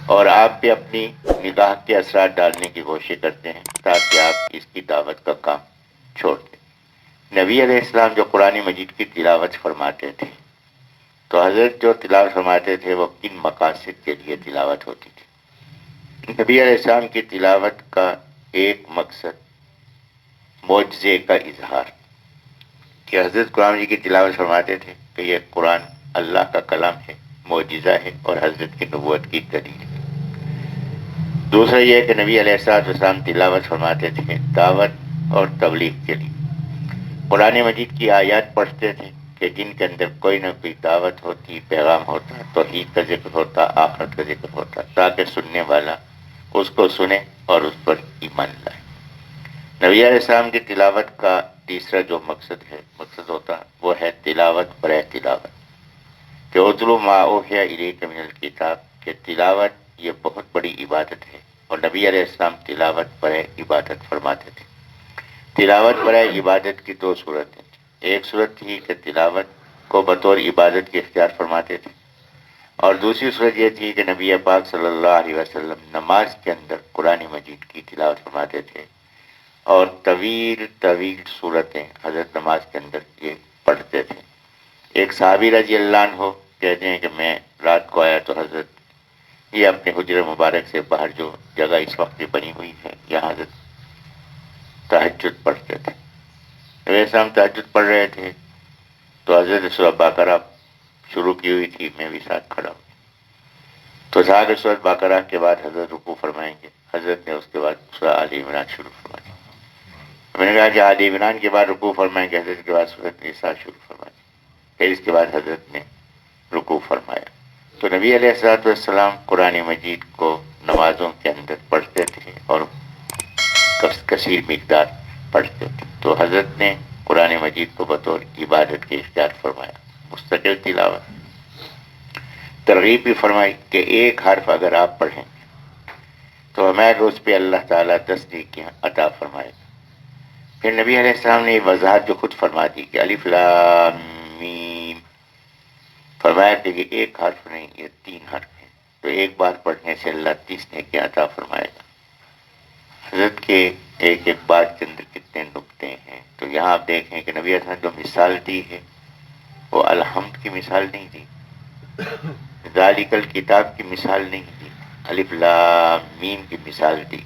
اور آپ پہ اپنی نگاہ کے اثرات ڈالنے کی کوشش کرتے ہیں تاکہ آپ اس کی دعوت کا کام چھوڑ دیں۔ نبی علیہ السلام جو قرآن مجید کی تلاوت فرماتے تھے تو حضرت جو تلاوت فرماتے تھے وہ کن مقاصد کے لیے تلاوت ہوتی تھی؟ نبی علیہ السلام کی تلاوت کا ایک مقصد معجزے کا اظہار، کہ حضرت قرآن جی کی تلاوت فرماتے تھے کہ یہ قرآن اللہ کا کلام ہے، معجزہ ہے، اور حضرت کی نبوت کی دلیل ہے۔ دوسرا یہ کہ نبی علیہ السلام تلاوت فرماتے تھے دعوت اور تبلیغ کے لیے، قرآن مجید کی آیات پڑھتے تھے کہ جن کے اندر کوئی نہ کوئی دعوت ہوتی، پیغام ہوتا، توحید کا ذکر ہوتا، آخرت کا ذکر ہوتا، تاکہ سننے والا اس کو سنے اور اس پر ایمان لائے۔ نبی علیہ السلام کی تلاوت کا تیسرا جو مقصد ہوتا وہ ہے تلاوت برائے تلاوت، کہ اتلو ما اوحی الیک من الکتاب، کہ تلاوت یہ بہت بڑی عبادت ہے، اور نبی علیہ السلام تلاوت برائے عبادت فرماتے تھے۔ تلاوت برائے عبادت کی دو صورتیں، ایک صورت تھی کہ تلاوت کو بطور عبادت کی اختیار فرماتے تھے، اور دوسری صورت یہ تھی کہ نبی پاک صلی اللہ علیہ وسلم نماز کے اندر قرآن مجید کی تلاوت فرماتے تھے، اور طویل طویل صورتیں حضرت نماز کے اندر یہ پڑھتے تھے۔ ایک صحابی رضی اللہ عنہ کہتے ہیں کہ میں رات کو آیا تو حضرت یہ اپنے حجر مبارک سے باہر جو جگہ اس وقت بنی ہوئی ہے یہاں حضرت تہجد پڑھتے تھے۔ ویسے ہم تہجد پڑھ رہے تھے تو حضرت سورہ بقرہ شروع کی ہوئی تھی، میں بھی ساتھ کھڑا ہوں، تو تھا کہ سورۃ بقرہ کے بعد حضرت رکوع فرمائیں گے، حضرت نے اس کے بعد سورۃ آل عمران شروع فرمائی۔ میں نے کہا کہ آل عمران کے بعد رکوع فرمائیں گے، حضرت کے بعد سورۃ نساء شروع فرمائی، پھر اس کے بعد حضرت نے رکوع فرمایا۔ تو نبی علیہ الصلوۃ والسلام قرآن مجید کو نمازوں کے اندر پڑھتے تھے اور کثیر مقدار پڑھتے تھے، تو حضرت نے قرآن مجید کو بطور عبادت کے اختیار فرمایا، مستقل تلاوت۔ ترغیب بھی فرمائی کہ ایک حرف اگر آپ پڑھیں تو ہمیں روز پہ اللہ تعالیٰ 10 نیکیاں عطا فرمائے گا۔ پھر نبی علیہ السلام نے یہ وضاحت جو خود فرما دی کہ الف لام میم، فرمایا کہ یہ ایک حرف نہیں، یہ 3 حرف ہیں، تو ایک بار پڑھنے سے اللہ 30 نیکیاں عطا فرمائے گا۔ حضرت کے ایک ایک بات کے اندر کتنے نقطے ہیں، تو یہاں آپ دیکھیں کہ نبی علیہ السلام جو مثال دی ہے وہ الحمد کی مثال نہیں دی، ذالک الکتاب کی مثال نہیں دی، الف لام میم کی مثال دی،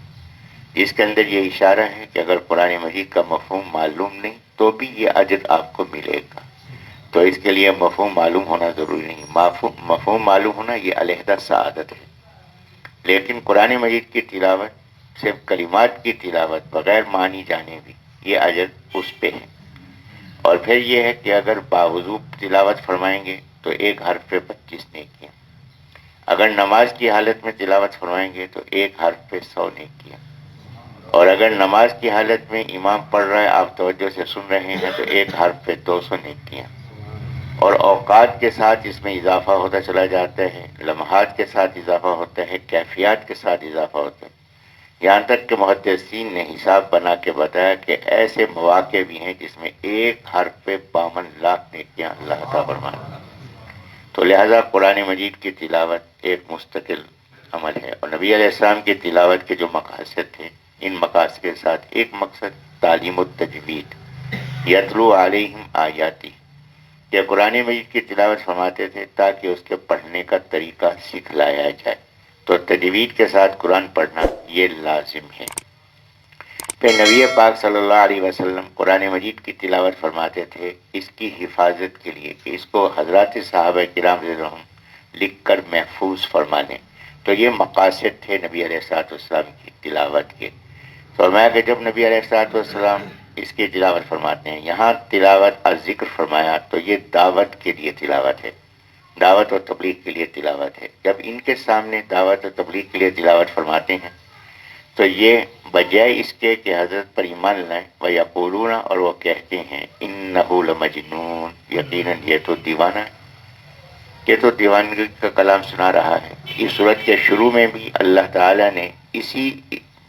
جس کے اندر یہ اشارہ ہے کہ اگر قرآن مجید کا مفہوم معلوم نہیں تو بھی یہ اجر آپ کو ملے گا۔ تو اس کے لیے مفہوم معلوم ہونا ضروری نہیں، مفہوم معلوم ہونا یہ علیحدہ سعادت ہے، لیکن قرآن مجید کی تلاوت، صرف کلمات کی تلاوت بغیر معنی جانے بھی یہ اجر اس پہ ہے۔ اور پھر یہ ہے کہ اگر باوضو تلاوت فرمائیں گے تو ایک حرف پہ 25 نیکیاں، اگر نماز کی حالت میں تلاوت فرمائیں گے تو ایک حرف پہ 100 نیکیاں، اور اگر نماز کی حالت میں امام پڑھ رہا ہے آپ توجہ سے سن رہے ہیں تو ایک حرف پہ 200 نیکیاں، اور اوقات کے ساتھ اس میں اضافہ ہوتا چلا جاتا ہے، لمحات کے ساتھ اضافہ ہوتا ہے، کیفیات کے ساتھ اضافہ ہوتا ہے، یہاں تک کہ محدثین نے حساب بنا کے بتایا کہ ایسے مواقع بھی ہیں جس میں ایک حرف پہ 52 لاکھ نیکیاں اللہ عطا فرمائے۔ تو لہذا قرآن مجید کی تلاوت ایک مستقل عمل ہے، اور نبی علیہ السلام کی تلاوت کے جو مقاصد تھے، ان مقاصد کے ساتھ ایک مقصد تعلیم التجوید، یتلو علیہم آیاتی، کہ قرآن مجید کی تلاوت فرماتے تھے تاکہ اس کے پڑھنے کا طریقہ سکھلایا جائے، تو تجوید کے ساتھ قرآن پڑھنا یہ لازم ہے۔ پھر نبی پاک صلی اللہ علیہ وسلم قرآن مجید کی تلاوت فرماتے تھے اس کی حفاظت کے لیے کہ اس کو حضرات صحابہ کرام رضی اللہ عنہم لکھ کر محفوظ فرما لیں، تو یہ مقاصد تھے نبی علیہ الصلوۃ والسلام کی تلاوت کے۔ فرمایا کہ جب نبی علیہ الصلوۃ والسلام اس کی تلاوت فرماتے ہیں، یہاں تلاوت ذکر فرمایا تو یہ دعوت کے لیے تلاوت ہے، دعوت و تبلیغ کے لیے تلاوت ہے۔ جب ان کے سامنے دعوت و تبلیغ کے لیے تلاوت فرماتے ہیں تو یہ بجائے اس کے کہ حضرت پر ایمان لائیں، وَيَقُولُونَ، اور وہ کہتے ہیں إِنَّهُ لَمَجْنُونٌ، یقیناً یہ تو دیوانہ ہے، یہ تو دیوانگی کا کلام سنا رہا ہے۔ اس صورت کے شروع میں بھی اللہ تعالیٰ نے اسی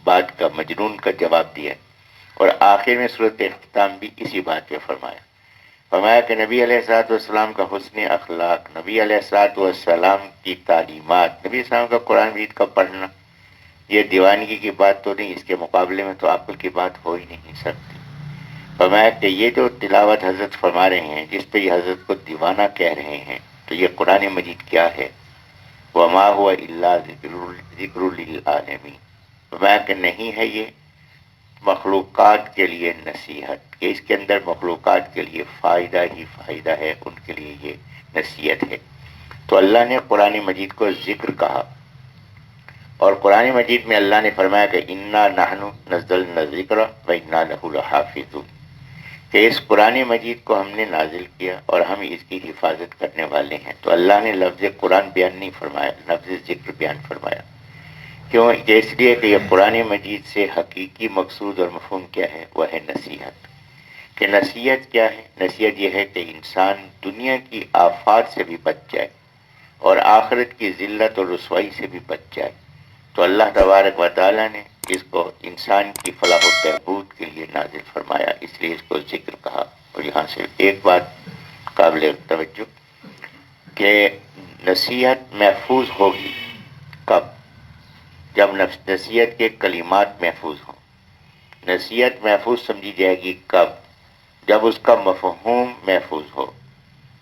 بات کا، مجنون کا جواب دیا، اور آخر میں صورت اختتام بھی اسی بات پہ فرمایا۔ فرمایا کہ نبی علیہ الصلوۃ والسلام کا حسن اخلاق، نبی علیہ الصلوۃ والسلام کی تعلیمات، نبی السلام کا قرآن مجید کا پڑھنا یہ دیوانگی کی بات تو نہیں، اس کے مقابلے میں تو عقل کی بات ہو ہی نہیں سکتی۔ فرمایا کہ یہ جو تلاوت حضرت فرما رہے ہیں جس پہ یہ حضرت کو دیوانہ کہہ رہے ہیں، تو یہ قرآن مجید کیا ہے؟ وما هو الا ذکر للعالمین، فرمایا کہ نہیں ہے یہ مخلوقات کے لیے نصیحت، کہ اس کے اندر مخلوقات کے لیے فائدہ ہی فائدہ ہے، ان کے لیے یہ نصیحت ہے۔ تو اللہ نے قرآن مجید کو ذکر کہا، اور قرآن مجید میں اللہ نے فرمایا کہ انا نحن نزلنا الذکر وانا لہ لحافظون، کہ اس قرآن مجید کو ہم نے نازل کیا اور ہم اس کی حفاظت کرنے والے ہیں۔ تو اللہ نے لفظ قرآن بیان نہیں فرمایا، لفظ ذکر بیان فرمایا۔ کیوں؟ کہ اس لیے کہ یہ قرآن مجید سے حقیقی مقصود اور مفہوم کیا ہے؟ وہ ہے نصیحت۔ کہ نصیحت کیا ہے؟ نصیحت یہ ہے کہ انسان دنیا کی آفات سے بھی بچ جائے اور آخرت کی ذلت اور رسوائی سے بھی بچ جائے۔ تو اللہ تبارک و تعالیٰ نے اس کو انسان کی فلاح و بہبود کے لیے نازل فرمایا، اس لیے اس کو ذکر کہا۔ اور یہاں سے ایک بات قابل توجہ کہ نصیحت محفوظ ہوگی کب؟ جب نصیحت کے کلمات محفوظ ہوں۔ نصیحت محفوظ سمجھی جائے گی کب؟ جب اس کا مفہوم محفوظ ہو۔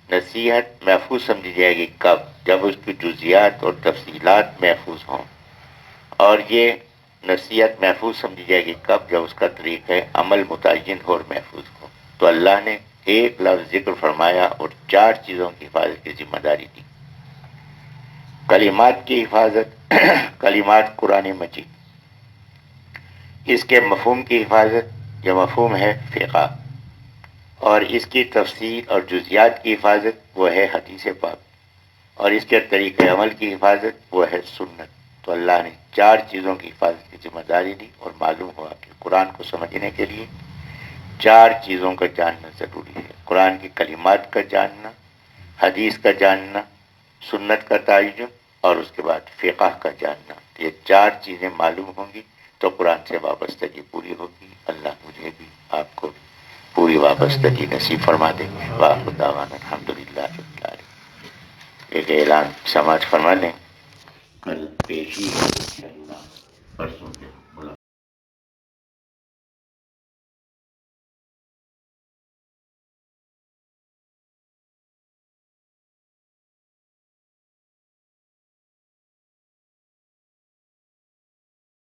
نصیحت محفوظ سمجھی جائے گی کب؟ جب اس کی جزیات اور تفصیلات محفوظ ہوں۔ اور یہ نصیحت محفوظ سمجھی جائے گی کب؟ جب اس کا طریقہ عمل متعین ہو اور محفوظ ہو۔ تو اللہ نے ایک لفظ ذکر فرمایا اور 4 چیزوں کی حفاظت کی ذمہ داری دی۔ کلمات کی حفاظت کلمات قرآن مجید، اس کے مفہوم کی حفاظت، یہ مفہوم ہے فقہ، اور اس کی تفصیل اور جزیات کی حفاظت وہ ہے حدیث پاک، اور اس کے طریقۂ عمل کی حفاظت وہ ہے سنت۔ تو اللہ نے چار چیزوں کی حفاظت کی ذمہ داری دی، اور معلوم ہوا کہ قرآن کو سمجھنے کے لیے چار چیزوں کا جاننا ضروری ہے: قرآن کی کلمات کا جاننا، حدیث کا جاننا، سنت کا تعین، اور اس کے بعد فقہ کا جاننا۔ یہ چار چیزیں معلوم ہوں گی تو قرآن سے وابستگی پوری ہوگی۔ اللہ مجھے بھی آپ کو بھی پوری وابستگی نصیب فرما دے۔ وآخر دعوانا الحمدللہ رب العالمین۔ ایک اعلان سماعت فرما لیں، کل پیشی ہے انشاءاللہ، پرسوں